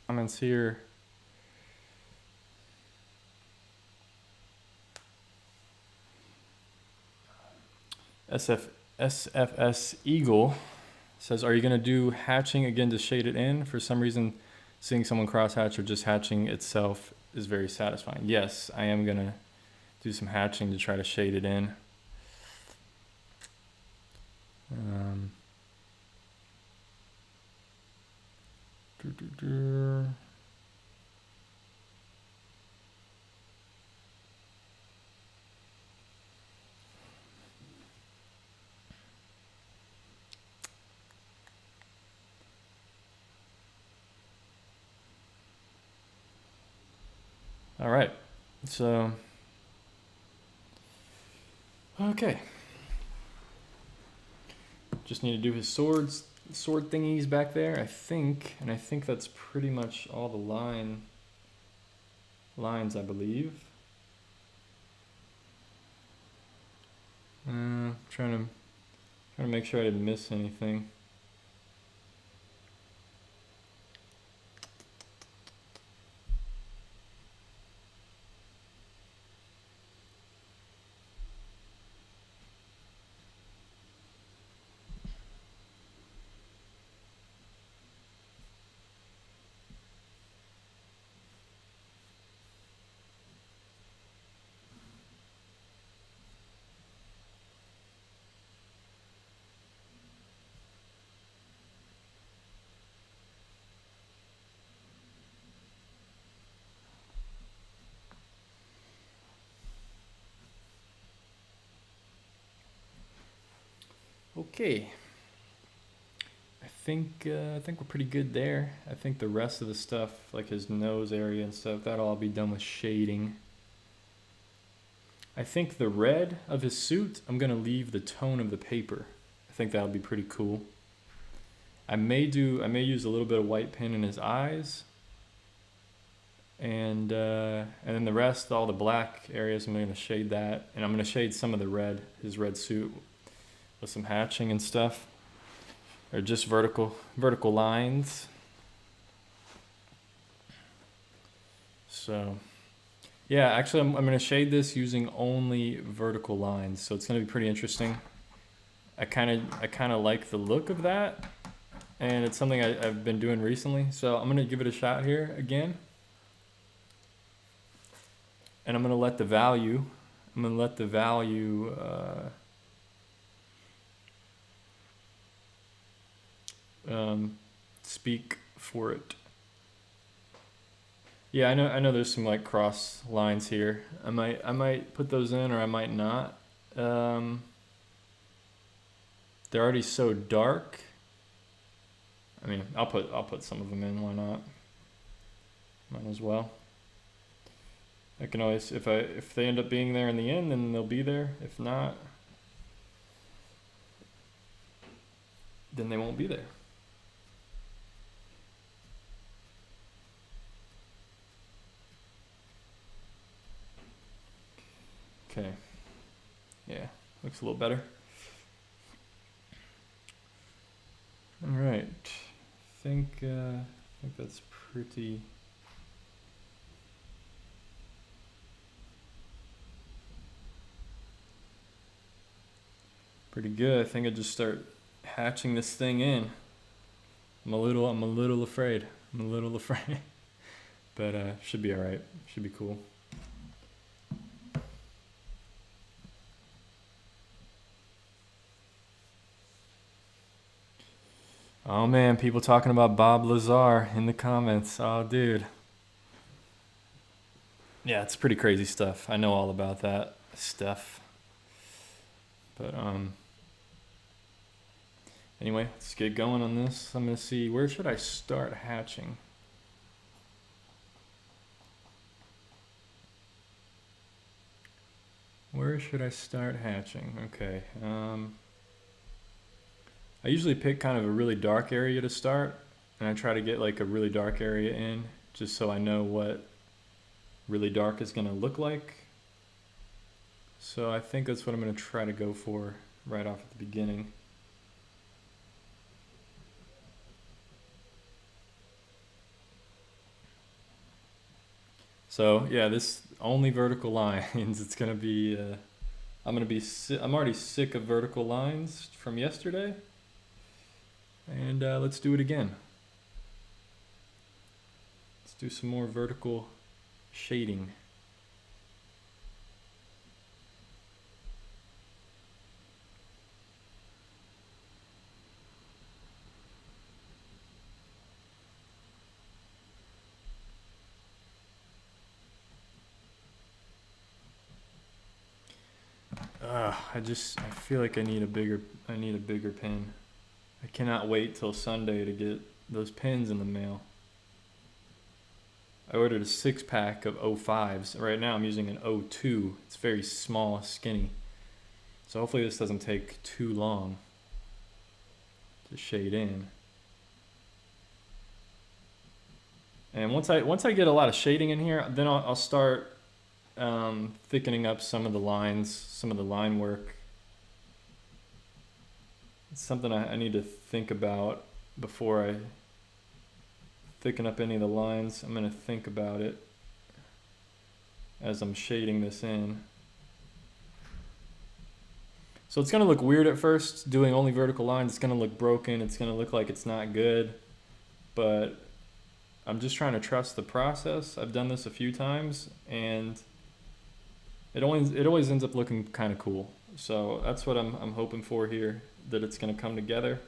[SPEAKER 1] Comments here. SFS Eagle says, are you going to do hatching again to shade it in? For some reason, seeing someone cross-hatch or just hatching itself is very satisfying. Yes, I am going to do some hatching to try to shade it in. All right, so, okay. Just need to do his sword thingies back there, I think, and I think that's pretty much all the lines, I believe. Trying to make sure I didn't miss anything. Okay. I think we're pretty good there. I think the rest of the stuff, like his nose area and stuff, that'll all be done with shading. I think the red of his suit, I'm gonna leave the tone of the paper. I think that'll be pretty cool. I may use a little bit of white pen in his eyes, and then the rest, all the black areas, I'm gonna shade that, and I'm gonna shade some of the red, his red suit, with some hatching and stuff, or just vertical lines. So, yeah, actually, I'm gonna shade this using only vertical lines, so it's gonna be pretty interesting. I kind of like the look of that, and it's something I've been doing recently. So I'm gonna give it a shot here again, and I'm gonna let the value speak for it. Yeah, I know there's some like cross lines here. I might put those in, or I might not. They're already so dark. I mean, I'll put some of them in. Why not? Might as well. I can always, if they end up being there in the end, then they'll be there. If not, then they won't be there. Okay. Yeah, looks a little better. All right. I think that's pretty good. I think I just start hatching this thing in. I'm a little afraid. But should be all right. Should be cool. Oh man, people talking about Bob Lazar in the comments. Oh dude. Yeah, it's pretty crazy stuff. I know all about that stuff. But anyway, let's get going on this. I'm gonna see, where should I start hatching? Where should I start hatching? Okay. I usually pick kind of a really dark area to start, and I try to get like a really dark area in, just so I know what really dark is gonna look like. So I think that's what I'm gonna try to go for right off at the beginning. So yeah, this only vertical lines. It's gonna be I'm already sick of vertical lines from yesterday, and let's do it again. Let's do some more vertical shading. I feel like I need a bigger pen. I cannot wait till Sunday to get those pens in the mail. I ordered a 6-pack of 05s. Right now I'm using an 02. It's very small, skinny. So hopefully this doesn't take too long to shade in. And once I get a lot of shading in here, then I'll start thickening up some of the lines, some of the line work. It's something I need to think about before I thicken up any of the lines. I'm going to think about it as I'm shading this in. So it's going to look weird at first, doing only vertical lines. It's going to look broken. It's going to look like it's not good. But I'm just trying to trust the process. I've done this a few times, and it always ends up looking kind of cool. So that's what I'm hoping for here, that it's going to come together.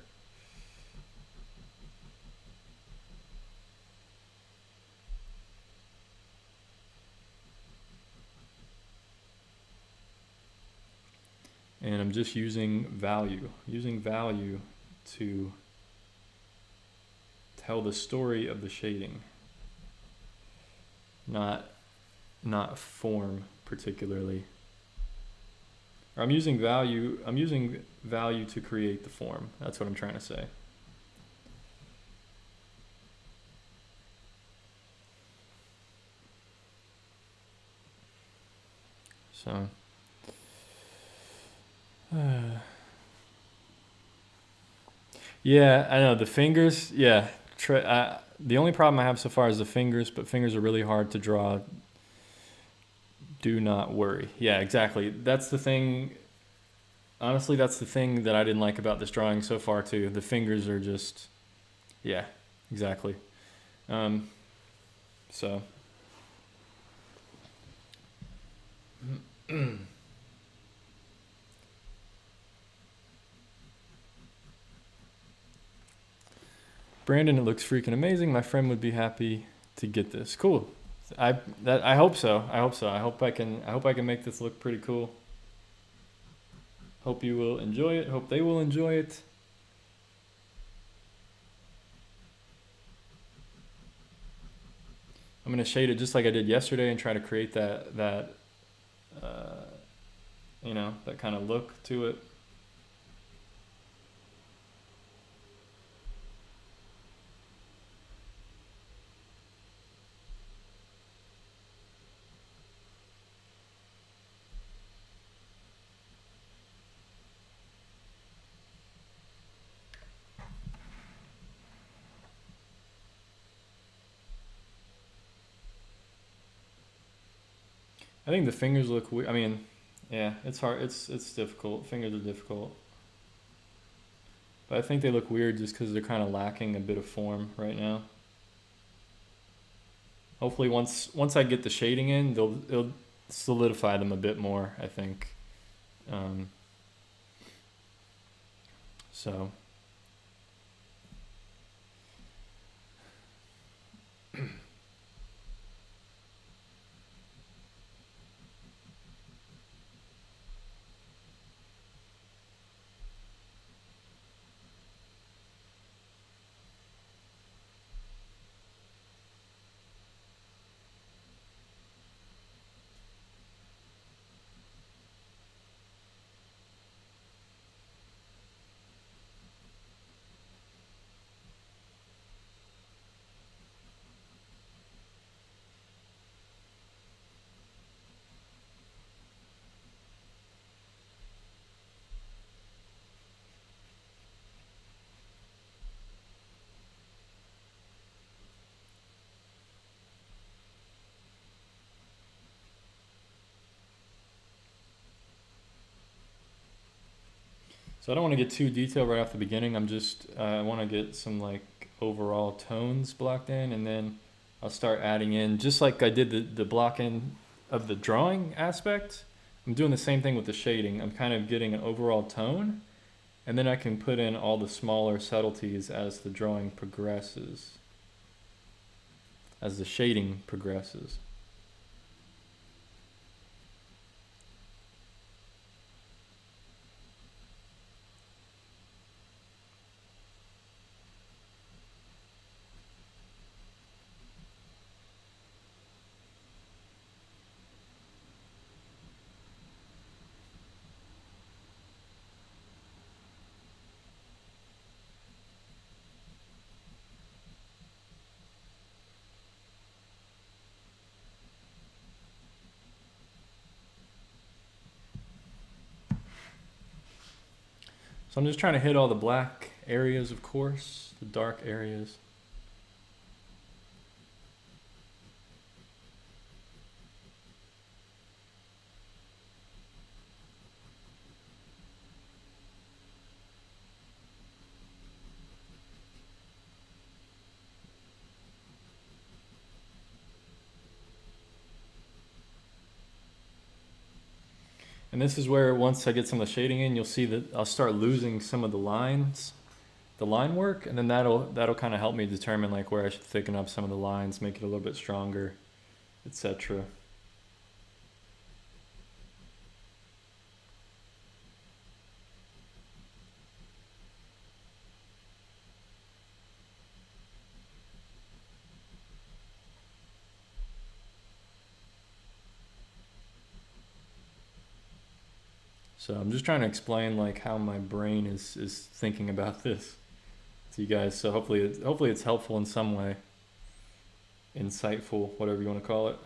[SPEAKER 1] And I'm just using value to tell the story of the shading, not form particularly. Or I'm using value to create the form. That's what I'm trying to say. So yeah, I know the fingers. Yeah, the only problem I have so far is the fingers, but fingers are really hard to draw. Do not worry. Yeah, exactly. That's the thing. Honestly, that's the thing that I didn't like about this drawing so far too. The fingers are just, yeah, exactly. So. Brandon, it looks freaking amazing. My friend would be happy to get this. Cool. I hope so. I hope I can make this look pretty cool. Hope you will enjoy it. Hope they will enjoy it. I'm gonna shade it just like I did yesterday and try to create that that kind of look to it. I think the fingers look weird. I mean, yeah, it's hard. It's difficult. Fingers are difficult. But I think they look weird just because they're kind of lacking a bit of form right now. Hopefully, once I get the shading in, it'll solidify them a bit more, I think. So. So I don't want to get too detailed right off the beginning. I'm just, I want to get some like overall tones blocked in, and then I'll start adding in, just like I did the block in of the drawing aspect. I'm doing the same thing with the shading. I'm kind of getting an overall tone, and then I can put in all the smaller subtleties as the drawing progresses, as the shading progresses. So I'm just trying to hit all the black areas, of course, the dark areas. And this is where, once I get some of the shading in, you'll see that I'll start losing some of the lines, the line work, and then that'll kind of help me determine like where I should thicken up some of the lines, make it a little bit stronger, etc. So I'm just trying to explain like how my brain is thinking about this to you guys. So hopefully it's helpful in some way, insightful, whatever you want to call it.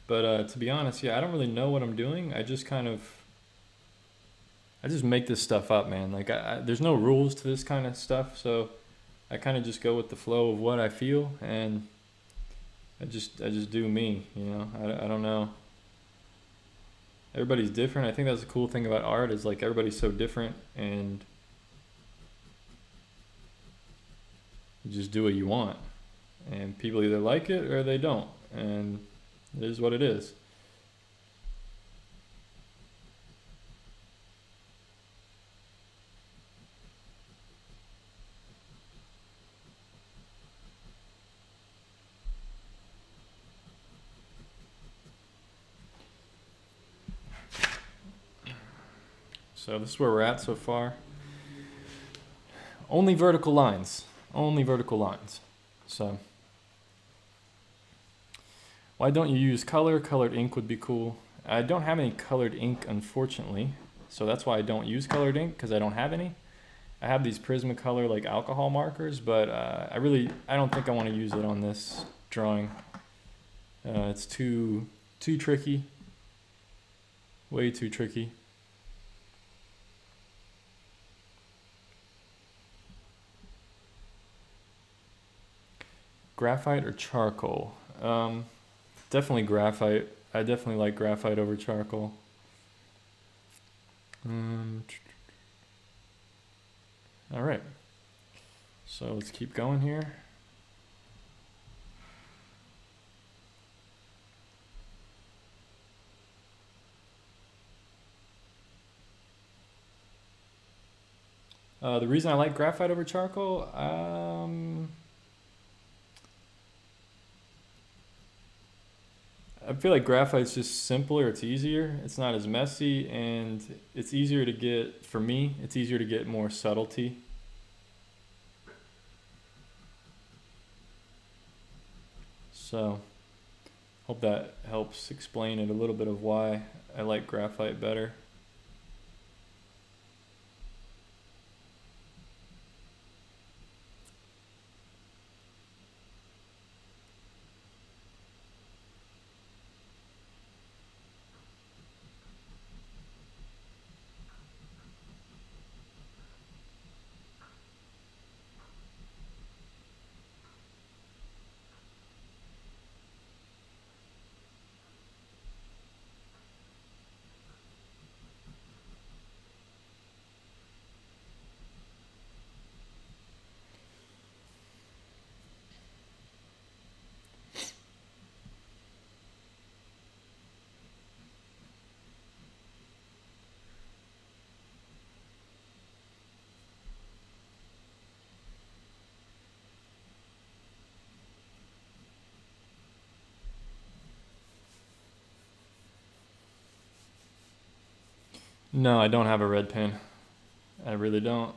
[SPEAKER 1] But to be honest, yeah, I don't really know what I'm doing. I just make this stuff up, man. Like there's no rules to this kind of stuff, so I kind of just go with the flow of what I feel, and I just do me, you know. I don't know. Everybody's different. I think that's the cool thing about art, is like everybody's so different, and you just do what you want, and people either like it or they don't, and it is what it is. So this is where we're at so far. Only vertical lines. Only vertical lines. So why don't you use color? Colored ink would be cool. I don't have any colored ink, unfortunately. So that's why I don't use colored ink, because I don't have any. I have these Prismacolor like alcohol markers, but I don't think I want to use it on this drawing. It's too tricky. Way too tricky. Graphite or charcoal? Definitely graphite. I definitely like graphite over charcoal. All right. So let's keep going here. The reason I like graphite over charcoal, I feel like graphite's just simpler, it's easier, it's not as messy, and it's easier to get, for me, it's easier to get more subtlety. So, hope that helps explain it a little bit of why I like graphite better. No, I don't have a red pen. I really don't.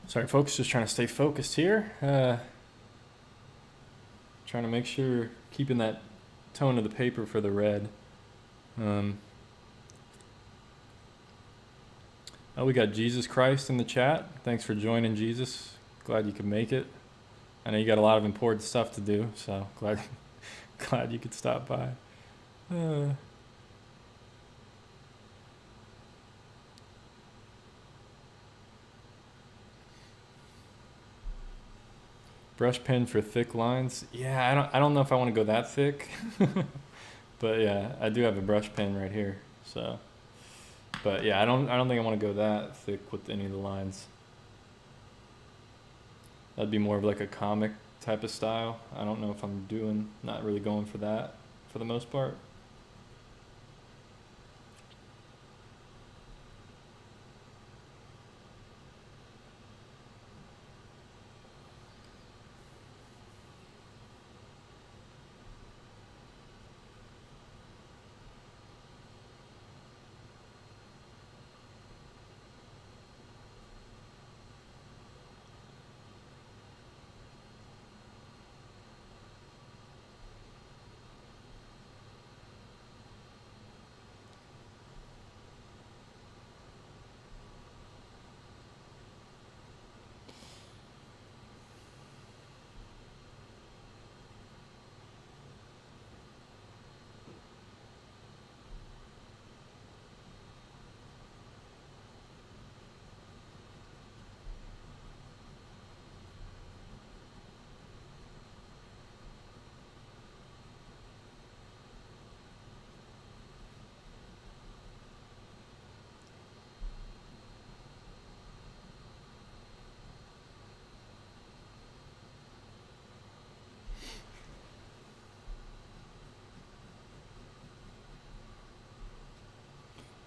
[SPEAKER 1] Sorry, folks, just trying to stay focused here. Trying to make sure, keeping that tone of the paper for the red. Oh, we got Jesus Christ in the chat. Thanks for joining, Jesus. Glad you could make it. I know you got a lot of important stuff to do, so glad you could stop by. Brush pen for thick lines. Yeah, I don't know if I want to go that thick. But yeah, I do have a brush pen right here. So, but yeah, I don't think I want to go that thick with any of the lines. That'd be more of like a comic type of style. I don't know if I'm not really going for that for the most part.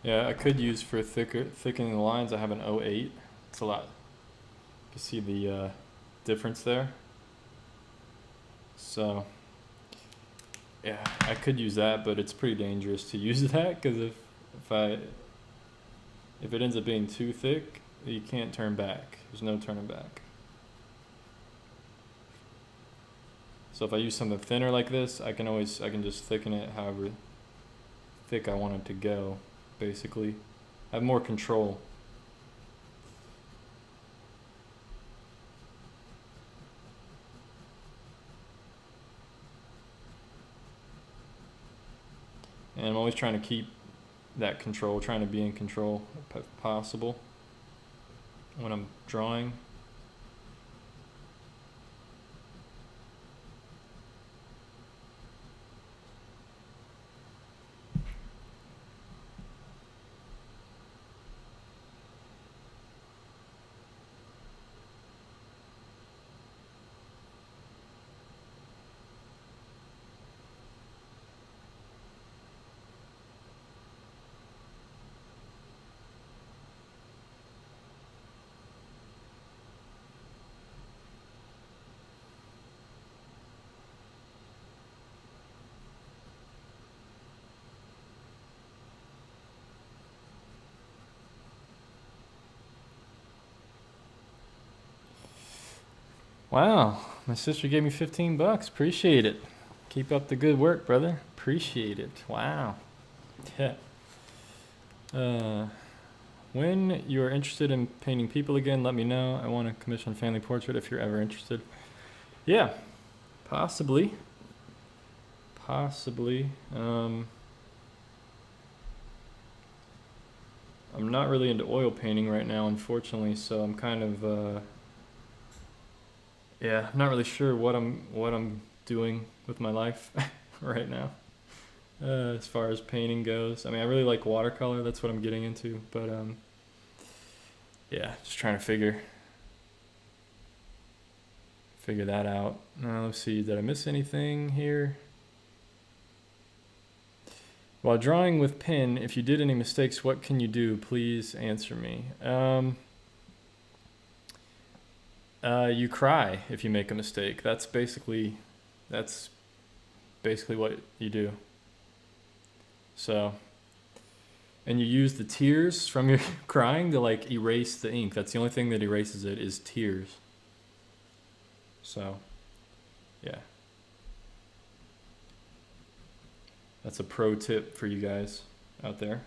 [SPEAKER 1] Yeah, I could use for thickening the lines. I have an 08. It's a lot. You can see the difference there. So yeah, I could use that, but it's pretty dangerous to use that because if it ends up being too thick, you can't turn back. There's no turning back. So if I use something thinner like this, I can just thicken it however thick I want it to go, basically. I have more control. And I'm always trying to keep that control, trying to be in control if possible when I'm drawing. Wow, my sister gave me 15 bucks. Appreciate it. Keep up the good work, brother. Appreciate it. Wow. Yeah. When you're interested in painting people again, let me know. I want to commission a family portrait if you're ever interested. Yeah, possibly. Possibly. I'm not really into oil painting right now, unfortunately, so I'm kind of yeah, I'm not really sure what I'm doing with my life right now. As far as painting goes, I mean, I really like watercolor. That's what I'm getting into, but yeah, just trying to figure that out. Let's see, did I miss anything here? While drawing with pen, if you did any mistakes, what can you do? Please answer me. You cry if you make a mistake. That's basically what you do. So, and you use the tears from your crying to like erase the ink. That's the only thing that erases it is tears. So, yeah. That's a pro tip for you guys out there.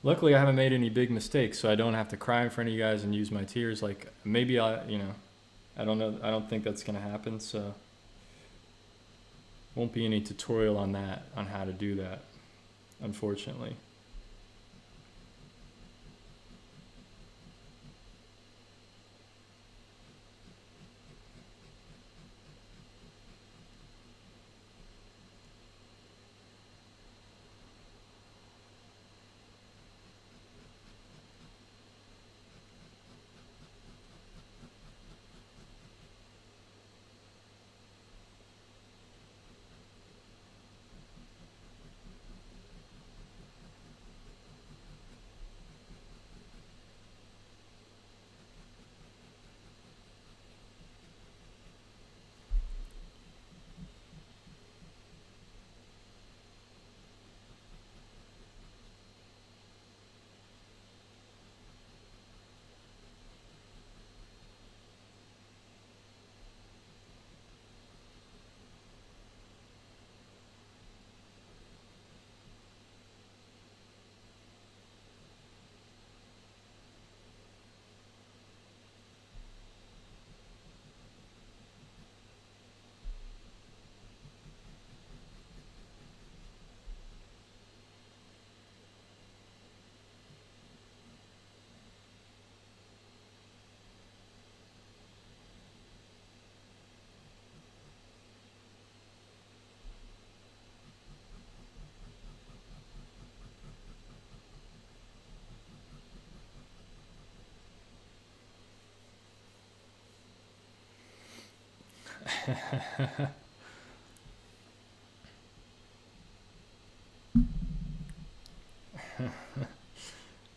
[SPEAKER 1] Luckily, I haven't made any big mistakes, so I don't have to cry in front of you guys and use my tears. Like, maybe I don't know. I don't think that's going to happen, so won't be any tutorial on that, on how to do that, unfortunately.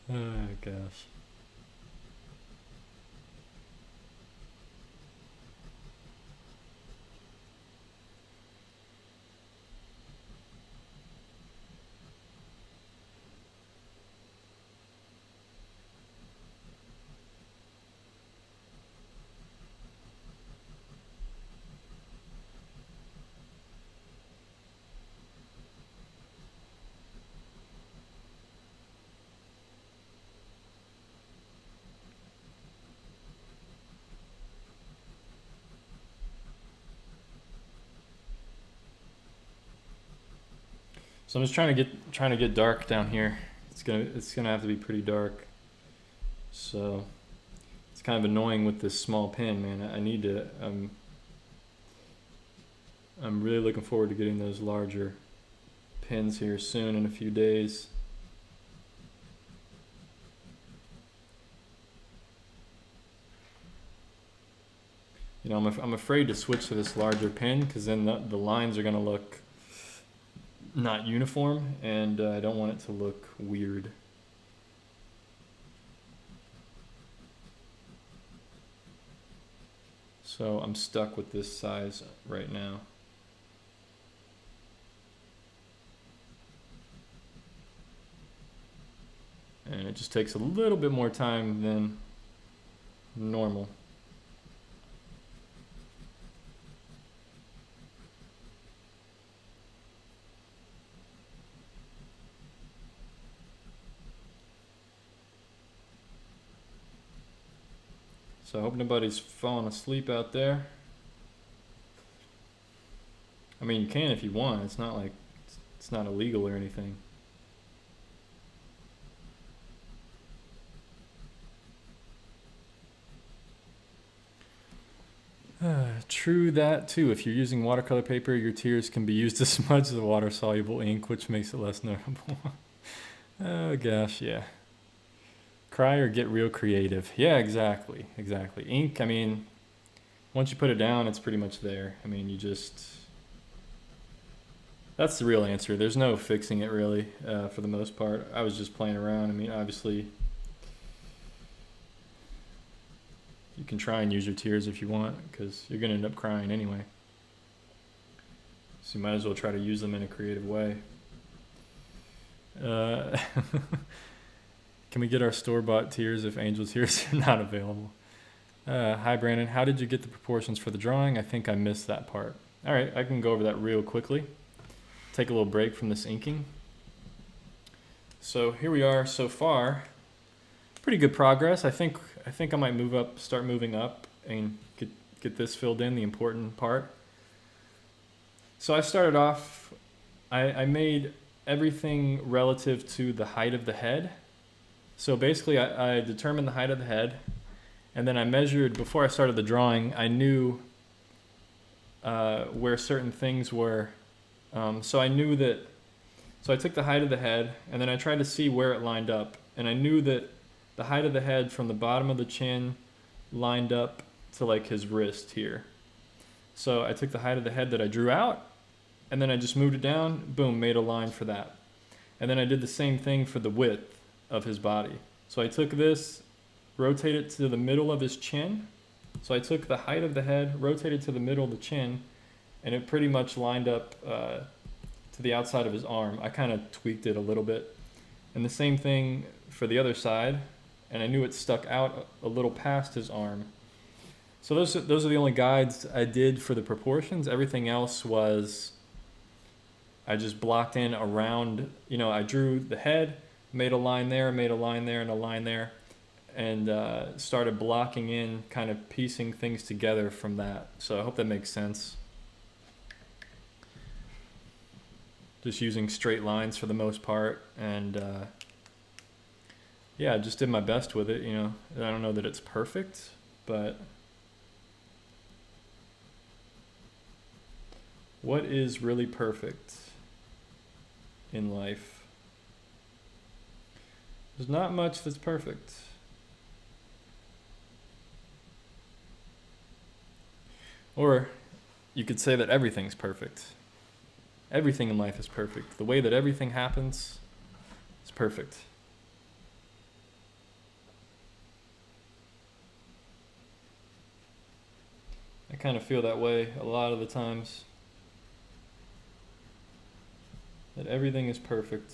[SPEAKER 1] Oh gosh. So I'm just trying to get dark down here. It's gonna have to be pretty dark. So it's kind of annoying with this small pen, man. I need to. I'm really looking forward to getting those larger pins here soon in a few days. You know, I'm afraid to switch to this larger pen because then the lines are gonna look not uniform, and I don't want it to look weird. So I'm stuck with this size right now. And it just takes a little bit more time than normal. So I hope nobody's falling asleep out there. I mean, you can if you want. It's not like it's not illegal or anything. True that too. If you're using watercolor paper, your tears can be used to smudge the water-soluble ink, which makes it less noticeable. Oh gosh, yeah. Cry or get real creative. Yeah, exactly. Ink, I mean, once you put it down, it's pretty much there. I mean, that's the real answer. There's no fixing it really, for the most part. I was just playing around. I mean, obviously, you can try and use your tears if you want, because you're going to end up crying anyway. So you might as well try to use them in a creative way. Can we get our store-bought tears if angel tears are not available? Hi, Brandon. How did you get the proportions for the drawing? I think I missed that part. All right, I can go over that real quickly. Take a little break from this inking. So here we are so far. Pretty good progress. I think I might start moving up and get this filled in, the important part. So I started off, I made everything relative to the height of the head. So basically I determined the height of the head, and then I measured, before I started the drawing, I knew where certain things were. So I took the height of the head, and then I tried to see where it lined up, and I knew that the height of the head from the bottom of the chin lined up to like his wrist here. So I took the height of the head that I drew out, and then I just moved it down, boom, made a line for that. And then I did the same thing for the width of his body. So I took this, rotated to the middle of his chin. So I took the height of the head, rotated to the middle of the chin, and it pretty much lined up to the outside of his arm. I kind of tweaked it a little bit. And the same thing for the other side, and I knew it stuck out a little past his arm. So those are the only guides I did for the proportions. Everything else was, I just blocked in around, I drew the head, made a line there, and a line there, and started blocking in, kind of piecing things together from that. So I hope that makes sense. Just using straight lines for the most part, and yeah, I just did my best with it, I don't know that it's perfect, but what is really perfect in life? There's not much that's perfect. Or you could say that everything's perfect. Everything in life is perfect. The way that everything happens is perfect. I kind of feel that way a lot of the times. That everything is perfect.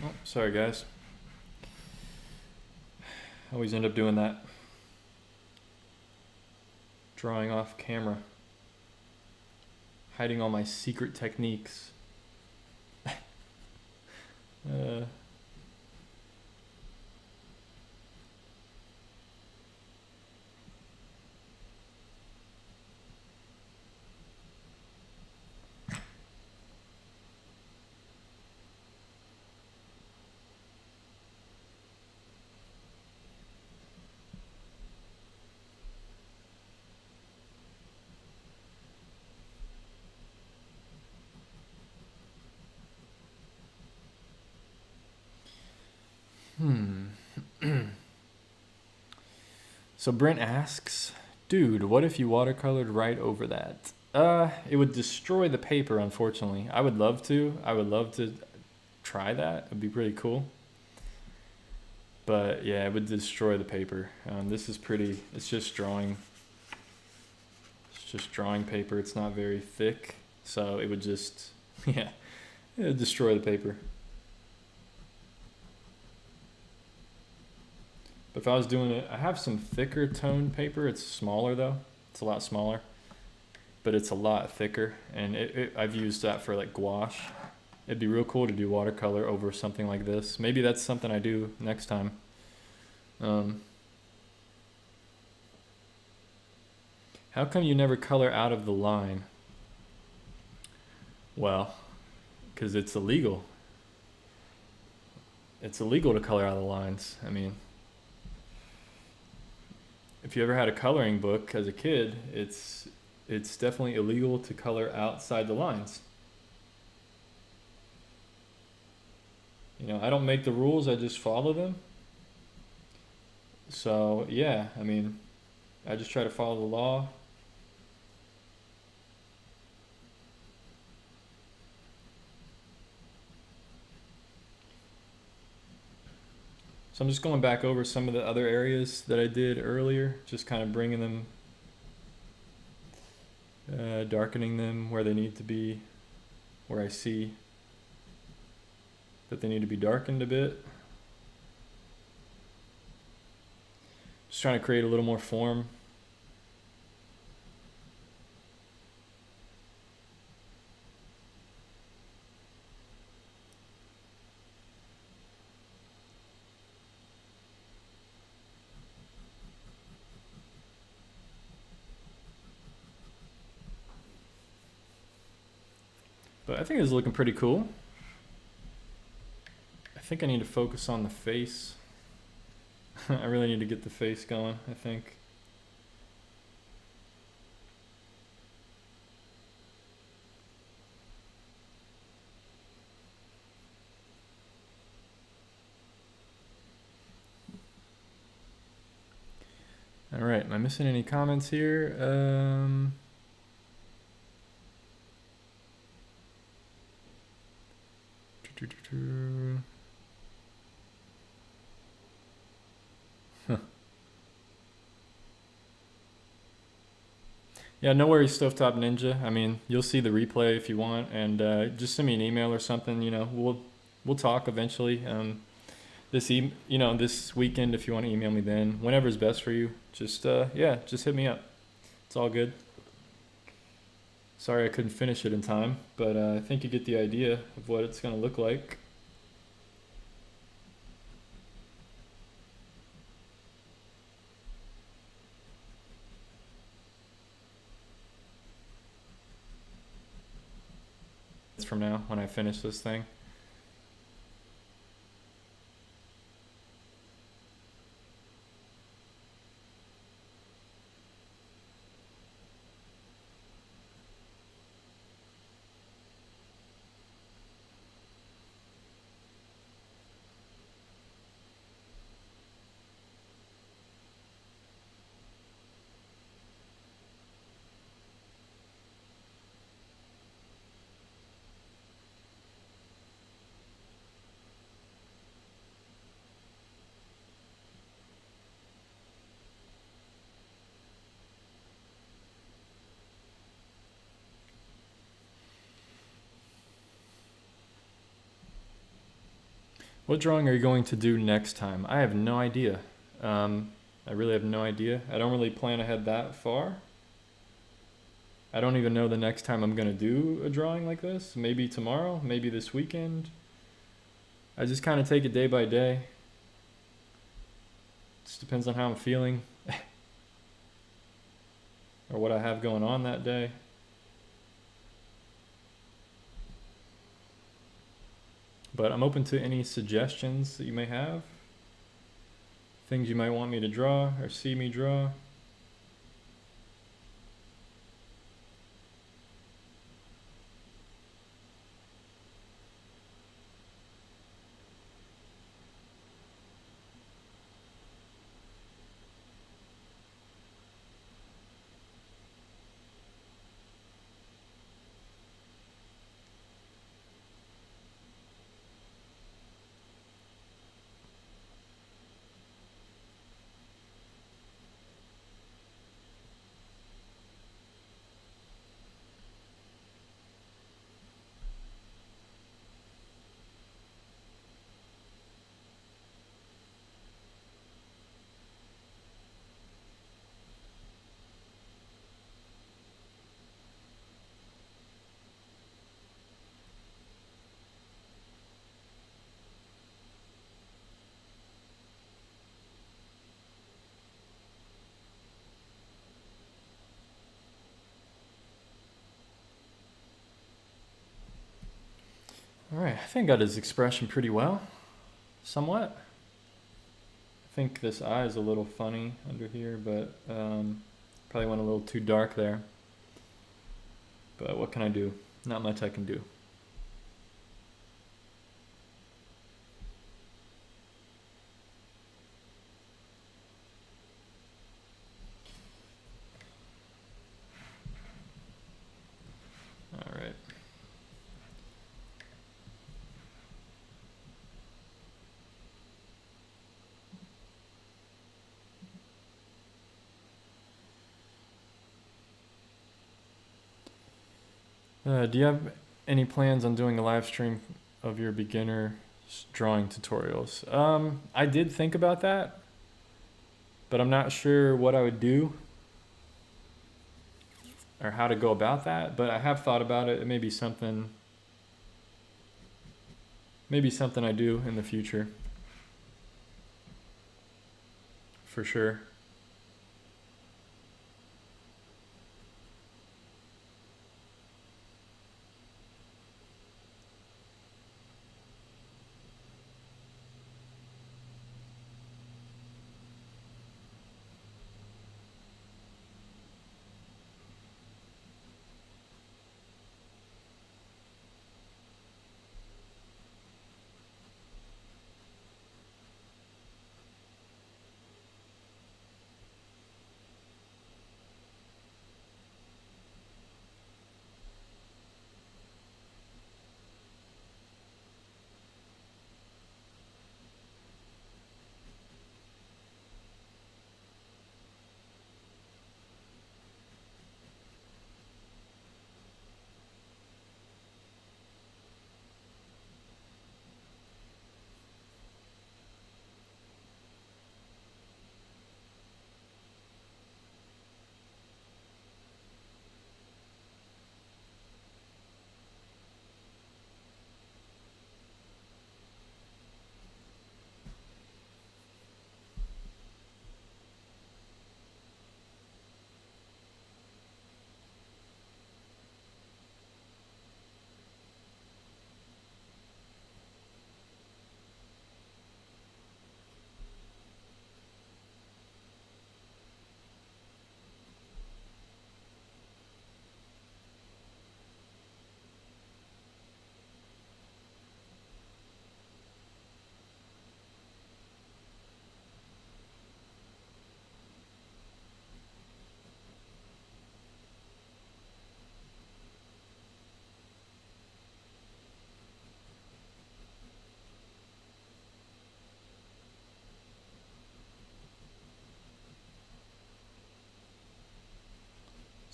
[SPEAKER 1] Oh, sorry guys. I always end up doing that. Drawing off camera. Hiding all my secret techniques. So Brent asks, dude, what if you watercolored right over that? It would destroy the paper, unfortunately. I would love to. I would love to try that. It'd be pretty cool. But yeah, it would destroy the paper. This is pretty, it's just drawing paper. It's not very thick. So it would just, yeah, it would destroy the paper. But if I was doing it, I have some thicker toned paper. It's smaller though. It's a lot smaller, but it's a lot thicker. And I've used that for like gouache. It'd be real cool to do watercolor over something like this. Maybe that's something I do next time. How come you never color out of the line? Well, because it's illegal. It's illegal to color out of the lines. I mean, if you ever had a coloring book as a kid, it's definitely illegal to color outside the lines. You know, I don't make the rules, I just follow them. So yeah, I mean, I just try to follow the law. So I'm just going back over some of the other areas that I did earlier, just kind of bringing them, darkening them where they need to be, where I see that they need to be darkened a bit. Just trying to create a little more form. But I think it's looking pretty cool. I think I need to focus on the face. I really need to get the face going, I think. All right, am I missing any comments here? Yeah, no worries, Stovetop Ninja. I mean, you'll see the replay if you want, and just send me an email or something. You know, we'll talk eventually. This weekend if you want to email me then, whenever's best for you. Just yeah, just hit me up. It's all good. Sorry I couldn't finish it in time, but I think you get the idea of what it's gonna look like. It's from now when I finish this thing. What drawing are you going to do next time? I have no idea. I really have no idea. I don't really plan ahead that far. I don't even know the next time I'm gonna do a drawing like this. Maybe tomorrow, maybe this weekend. I just kind of take it day by day. Just depends on how I'm feeling or what I have going on that day. But I'm open to any suggestions that you may have. Things you might want me to draw or see me draw. All right, I think I got his expression pretty well, somewhat. I think this eye is a little funny under here, but probably went a little too dark there. But what can I do? Not much I can do. All right. Do you have any plans on doing a live stream of your beginner drawing tutorials? I did think about that, but I'm not sure what I would do or how to go about that. But I have thought about it. It may be something I do in the future, for sure.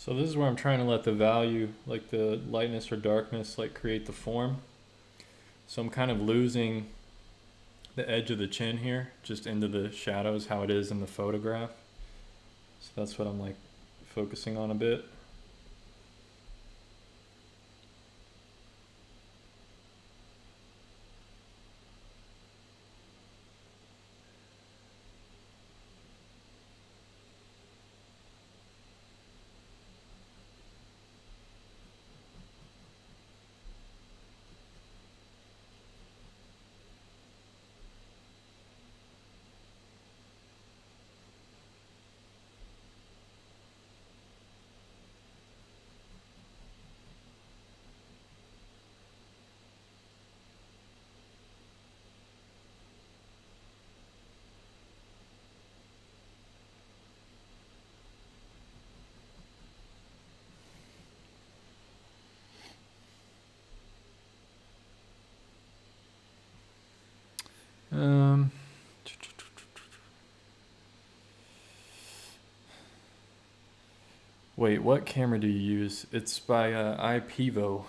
[SPEAKER 1] So this is where I'm trying to let the value, like the lightness or darkness, like create the form. So I'm kind of losing the edge of the chin here, just into the shadows, how it is in the photograph. So that's what I'm like focusing on a bit. Um, Wait, what camera do you use? It's by iPivo.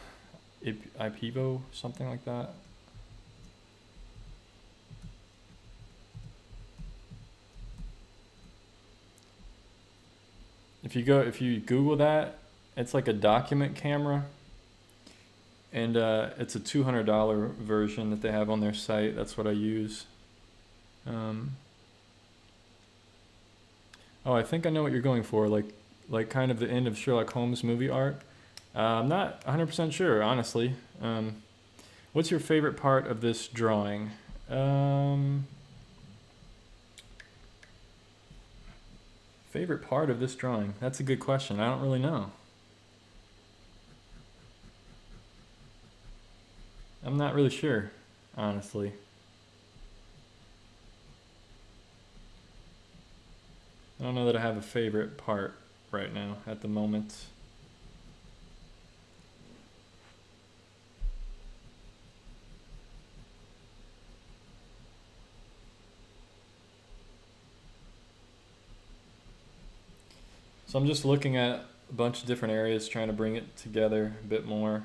[SPEAKER 1] iPivo, something like that. If you Google that, it's like a document camera, and it's a $200 version that they have on their site. That's what I use. Oh, I think I know what you're going for. Like kind of the end of Sherlock Holmes movie art. I'm not 100% sure, honestly. What's your favorite part of this drawing? Favorite part of this drawing? That's a good question. I don't really know. I'm not really sure, honestly. I don't know that I have a favorite part right now at the moment. So I'm just looking at a bunch of different areas, trying to bring it together a bit more.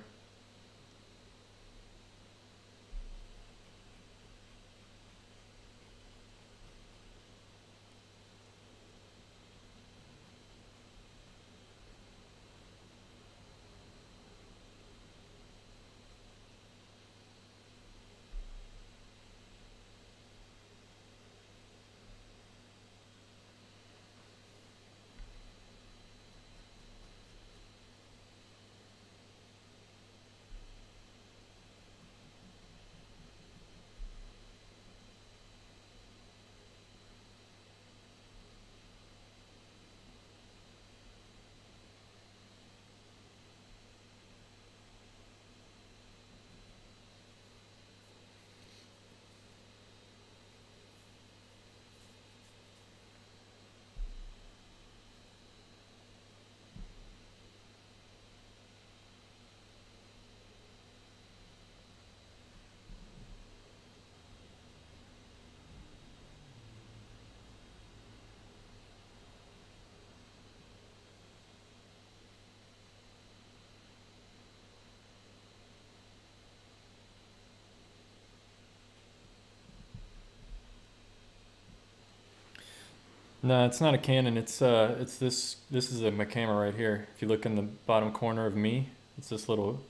[SPEAKER 1] No, it's not a Canon. It's this. This is my camera right here. If you look in the bottom corner of me, it's this little.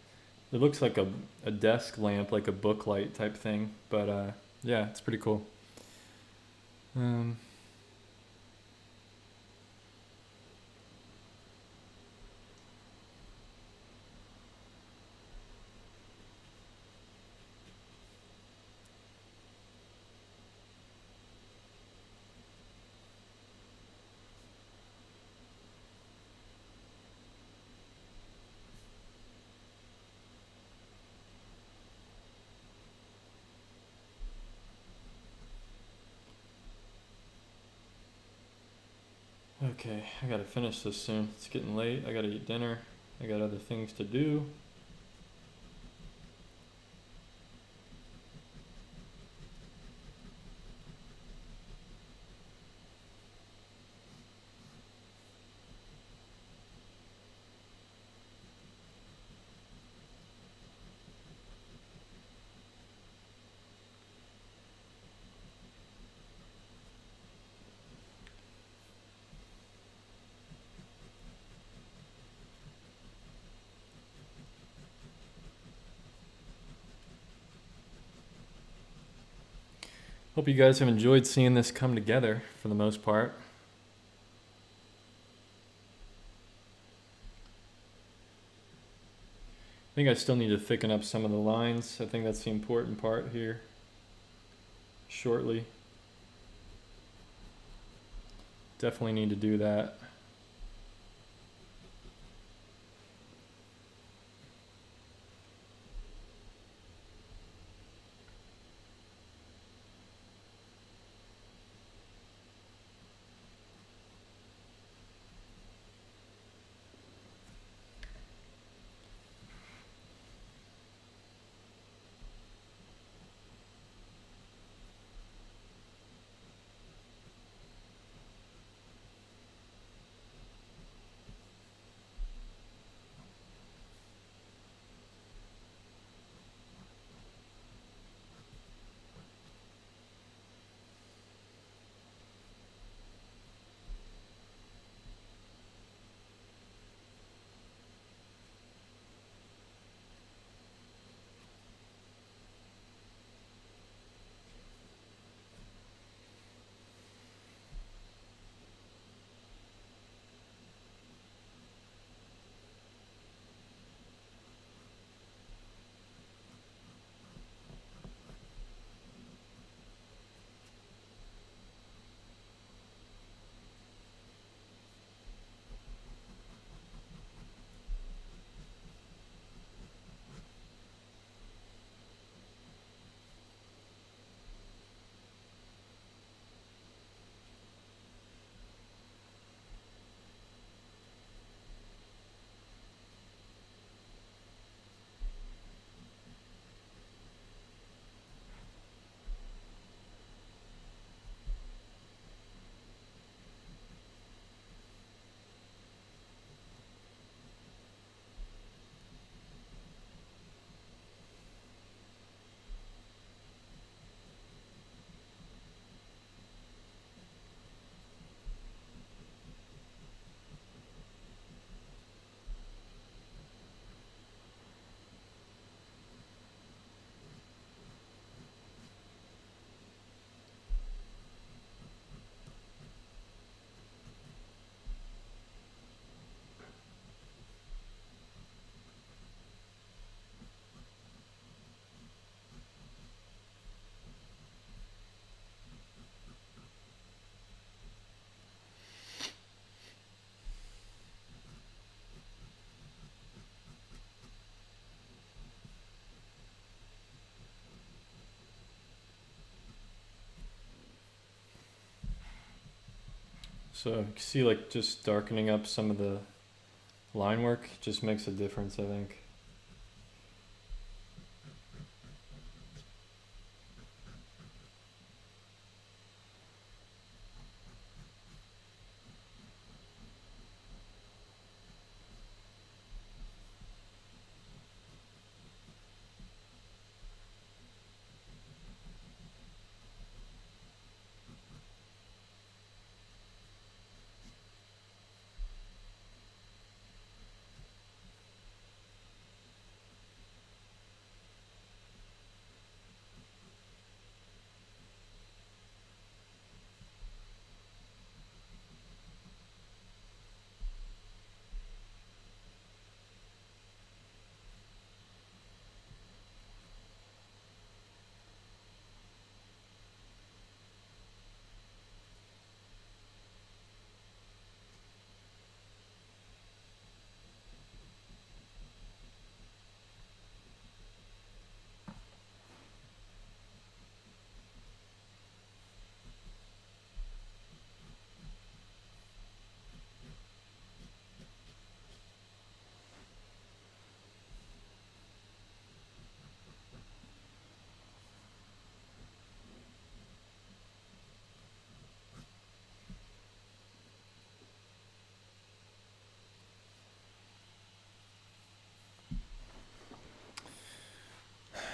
[SPEAKER 1] It looks like a desk lamp, like a book light type thing. But yeah, it's pretty cool. Um, okay, I gotta finish this soon. It's getting late. I gotta eat dinner. I got other things to do. Hope you guys have enjoyed seeing this come together for the most part. I think I still need to thicken up some of the lines. I think that's the important part here. Shortly. Definitely need to do that. So you can see like just darkening up some of the line work just makes a difference, I think.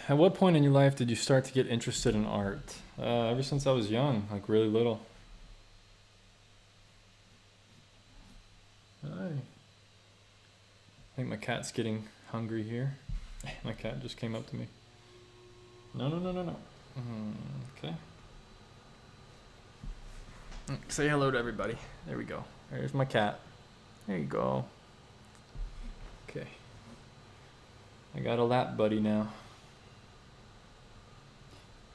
[SPEAKER 1] At what point in your life did you start to get interested in art? Ever since I was young, like really little. I think my cat's getting hungry here. My cat just came up to me. No. Okay. Say hello to everybody. There we go. There's my cat. There you go. Okay. I got a lap buddy now.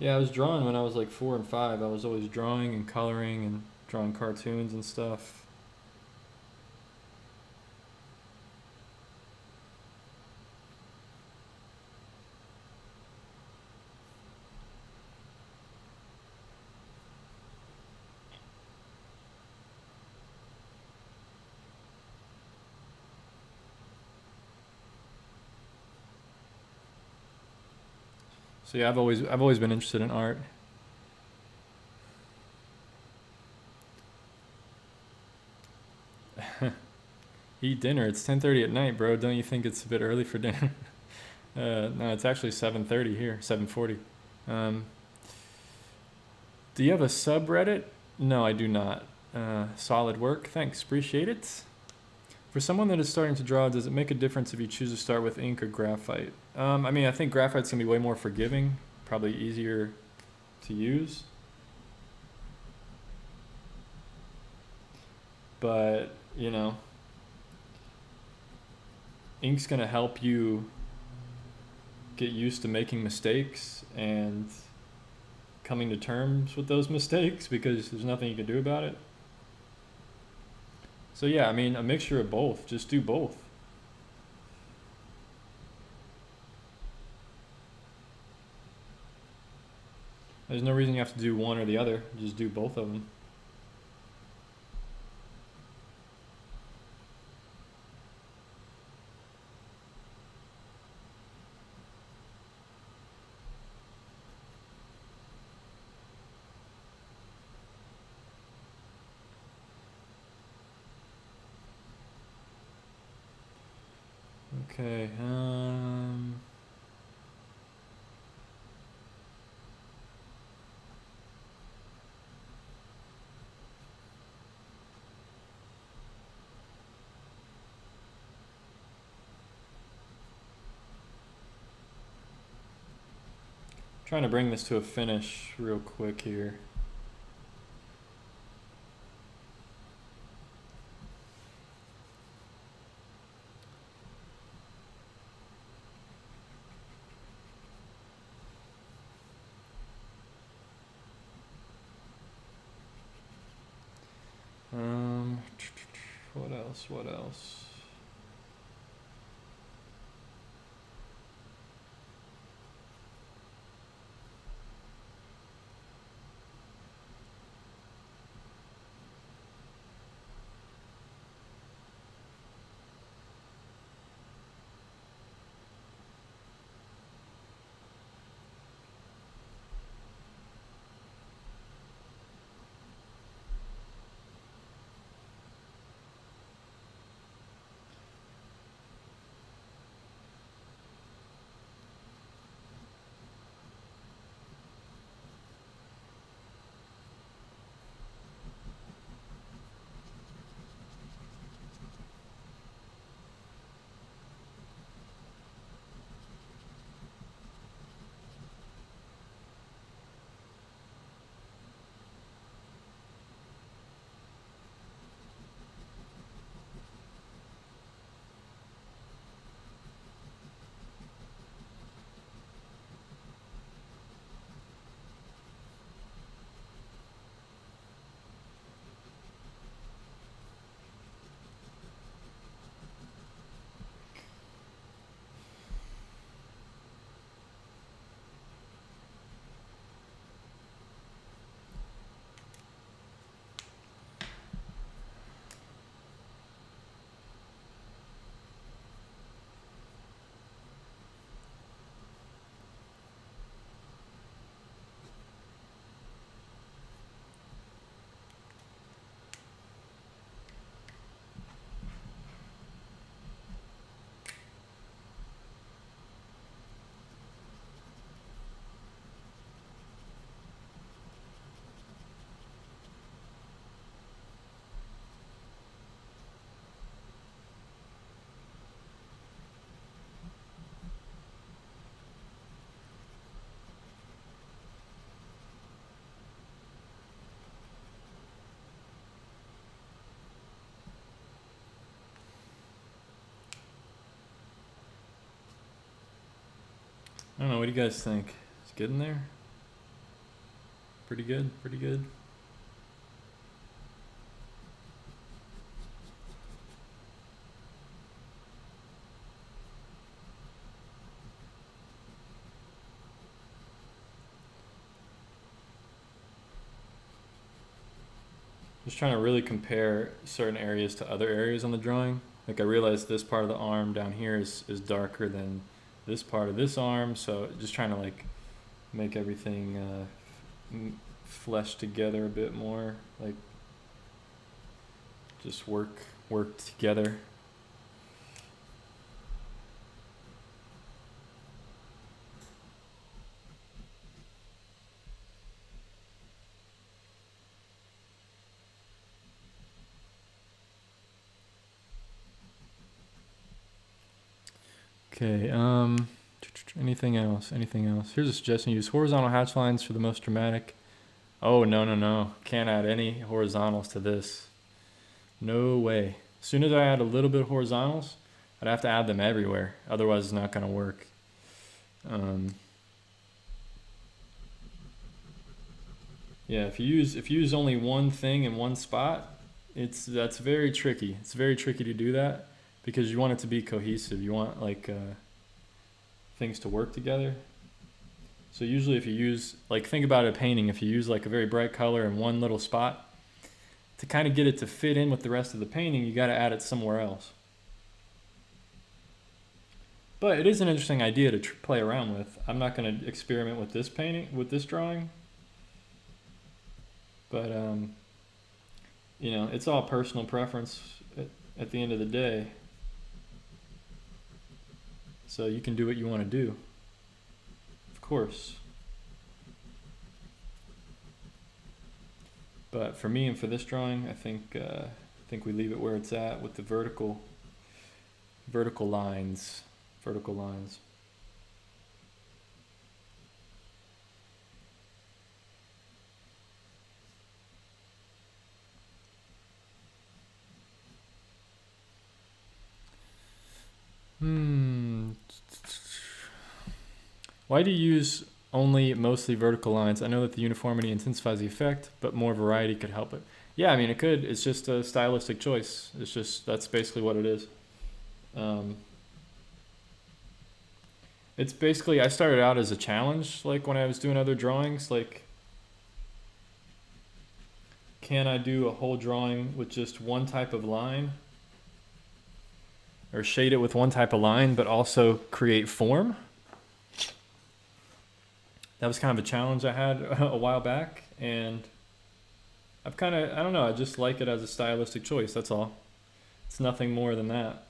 [SPEAKER 1] Yeah, I was drawing when I was like 4 and 5. I was always drawing and coloring and drawing cartoons and stuff. So yeah, I've always been interested in art. Eat dinner. It's 10:30 at night, bro. Don't you think it's a bit early for dinner? No, it's actually 7:30 here. 7:40. Um, do you have a subreddit? No, I do not. Solid work. Thanks. Appreciate it. For someone that is starting to draw, does it make a difference if you choose to start with ink or graphite? I mean, I think graphite's gonna be way more forgiving, probably easier to use. But, you know, ink's gonna help you get used to making mistakes and coming to terms with those mistakes because there's nothing you can do about it. So yeah, I mean, a mixture of both. Just do both. There's no reason you have to do one or the other. Just do both of them. Okay. Trying to bring this to a finish real quick here. What else? What else? I don't know, what do you guys think? It's good in there? Pretty good, pretty good. Just trying to really compare certain areas to other areas on the drawing. Like I realized this part of the arm down here is darker than this part of this arm, so just trying to like make everything flesh together a bit more, like just work together. Okay, anything else? Anything else? Here's a suggestion: use horizontal hatch lines for the most dramatic. Oh, no. Can't add any horizontals to this. No way. As soon as I add a little bit of horizontals, I'd have to add them everywhere. Otherwise, it's not going to work. Yeah, if you use only one thing in one spot, that's very tricky. It's very tricky to do that because you want it to be cohesive. You want like things to work together. So usually if you use, like, think about a painting, if you use like a very bright color in one little spot, to kind of get it to fit in with the rest of the painting, you got to add it somewhere else. But it is an interesting idea to play around with. I'm not going to experiment with this painting, with this drawing. But, you know, it's all personal preference at the end of the day. So you can do what you want to do. Of course. But for me and for this drawing, I think we leave it where it's at with the vertical lines. Vertical lines. Why do you use only mostly vertical lines? I know that the uniformity intensifies the effect, but more variety could help it. Yeah, I mean, it could. It's just a stylistic choice. It's just, that's basically what it is. It's basically, I started out as a challenge, like when I was doing other drawings, like, can I do a whole drawing with just one type of line? Or shade it with one type of line, but also create form? That was kind of a challenge I had a while back, and I've kind of, I don't know, I just like it as a stylistic choice, that's all. It's nothing more than that.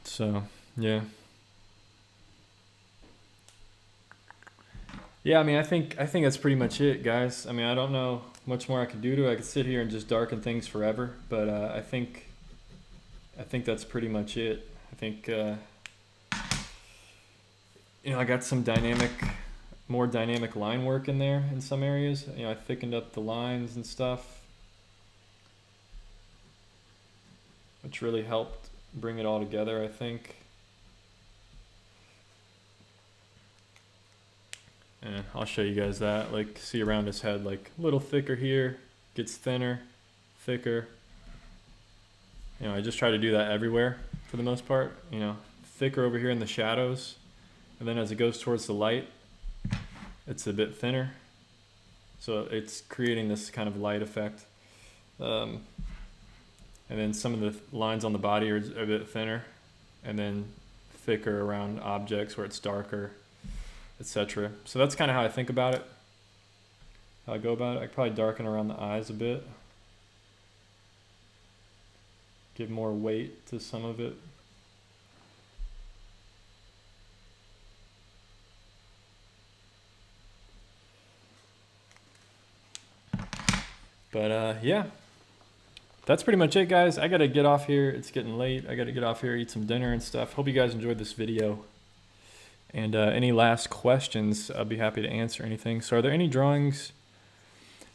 [SPEAKER 1] So, yeah. Yeah, I mean, I think that's pretty much it, guys. I mean, I don't know much more I could do to it. I could sit here and just darken things forever, but I think that's pretty much it. I think you know, I got some more dynamic line work in there in some areas. You know, I thickened up the lines and stuff, which really helped bring it all together, I think. And I'll show you guys that, like, see around his head, like a little thicker here, gets thinner, thicker. You know, I just try to do that everywhere for the most part, you know, thicker over here in the shadows. And then as it goes towards the light, it's a bit thinner. So it's creating this kind of light effect. And then some of the lines on the body are a bit thinner, and then thicker around objects where it's darker, etc. So that's kind of how I think about it, how I go about it. I could probably darken around the eyes a bit, give more weight to some of it. But yeah, that's pretty much it, guys. I gotta get off here. It's getting late. I gotta get off here, eat some dinner and stuff. Hope you guys enjoyed this video. And any last questions, I'll be happy to answer anything. So are there any drawings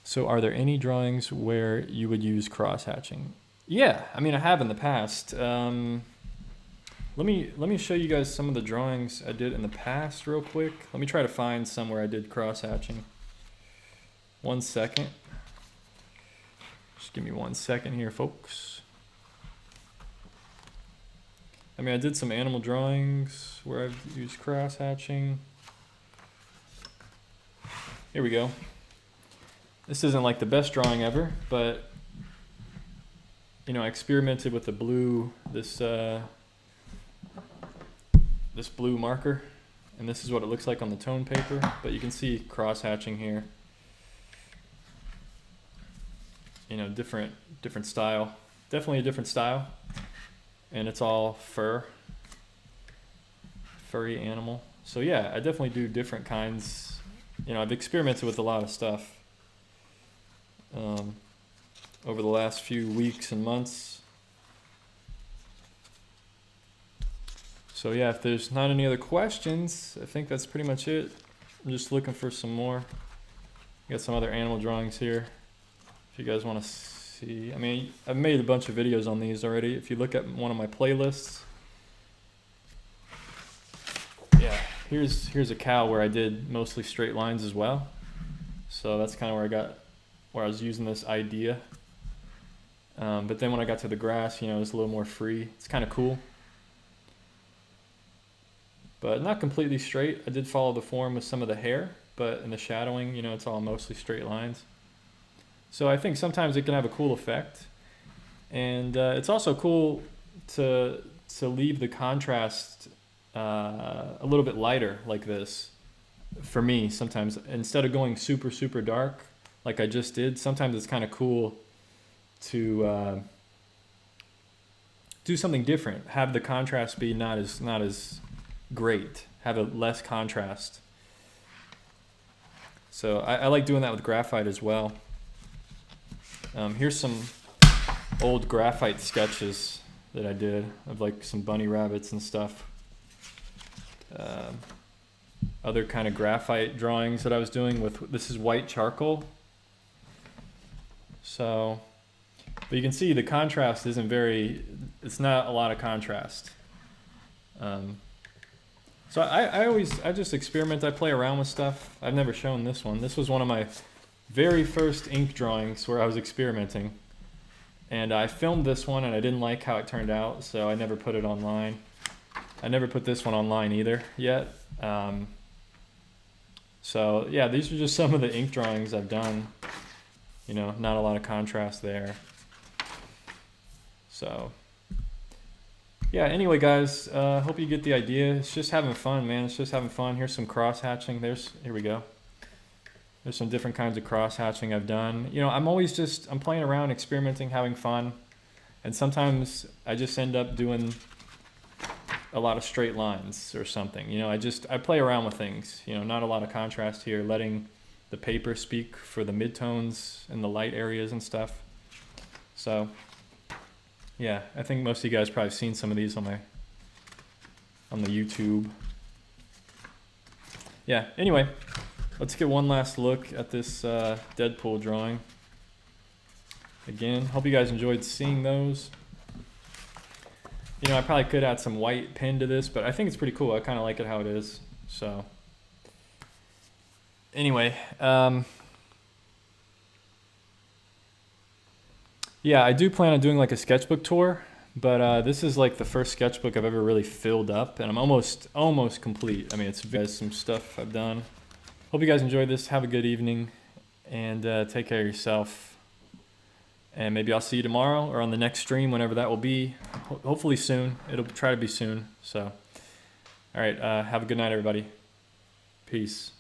[SPEAKER 1] So are there any drawings where you would use cross-hatching? Yeah, I mean, I have in the past. Let me show you guys some of the drawings I did in the past real quick. Let me try to find somewhere I did cross-hatching. 1 second. Just give me 1 second here, folks. I mean, I did some animal drawings where I've used cross-hatching. Here we go. This isn't like the best drawing ever, but you know, I experimented with the blue, this blue marker, and this is what it looks like on the tone paper, but you can see cross-hatching here. You know, different style. Definitely a different style. And it's all furry animal. So yeah, I definitely do different kinds. You know, I've experimented with a lot of stuff over the last few weeks and months. So yeah, if there's not any other questions, I think that's pretty much it. I'm just looking for some more. Got some other animal drawings here if you guys want to see. I mean, I've made a bunch of videos on these already. If you look at one of my playlists, yeah, here's a cow where I did mostly straight lines as well. So that's kind of where I was using this idea. But then when I got to the grass, you know, it's a little more free. It's kind of cool. But not completely straight. I did follow the form with some of the hair, but in the shadowing, you know, it's all mostly straight lines. So I think sometimes it can have a cool effect. And it's also cool to leave the contrast a little bit lighter like this. For me, sometimes, instead of going super, super dark like I just did, sometimes it's kind of cool to do something different. Have the contrast be not as great. Have a less contrast. So I like doing that with graphite as well. Here's some old graphite sketches that I did of like some bunny rabbits and stuff. Other kind of graphite drawings that I was doing with, this is white charcoal. So, but you can see the contrast isn't it's not a lot of contrast. So I just experiment, I play around with stuff. I've never shown this one. This was one of my very first ink drawings where I was experimenting. And I filmed this one and I didn't like how it turned out, so I never put it online. I never put this one online either yet. So yeah, these are just some of the ink drawings I've done. You know, not a lot of contrast there. So yeah, anyway guys, hope you get the idea. It's just having fun, man. It's just having fun. Here's some cross hatching. Here we go. There's some different kinds of cross hatching I've done. You know, I'm playing around, experimenting, having fun. And sometimes I just end up doing a lot of straight lines or something. You know, I play around with things. You know, not a lot of contrast here, letting the paper speak for the midtones and the light areas and stuff. So yeah, I think most of you guys probably seen some of these on the YouTube. Yeah, anyway, let's get one last look at this Deadpool drawing. Again, hope you guys enjoyed seeing those. You know, I probably could add some white pen to this, but I think it's pretty cool. I kind of like it how it is. So anyway, yeah, I do plan on doing like a sketchbook tour, but this is like the first sketchbook I've ever really filled up, and I'm almost complete. I mean, it's some stuff I've done. Hope you guys enjoyed this. Have a good evening, and take care of yourself. And maybe I'll see you tomorrow or on the next stream, whenever that will be. Hopefully soon. It'll try to be soon. So, all right. Have a good night, everybody. Peace.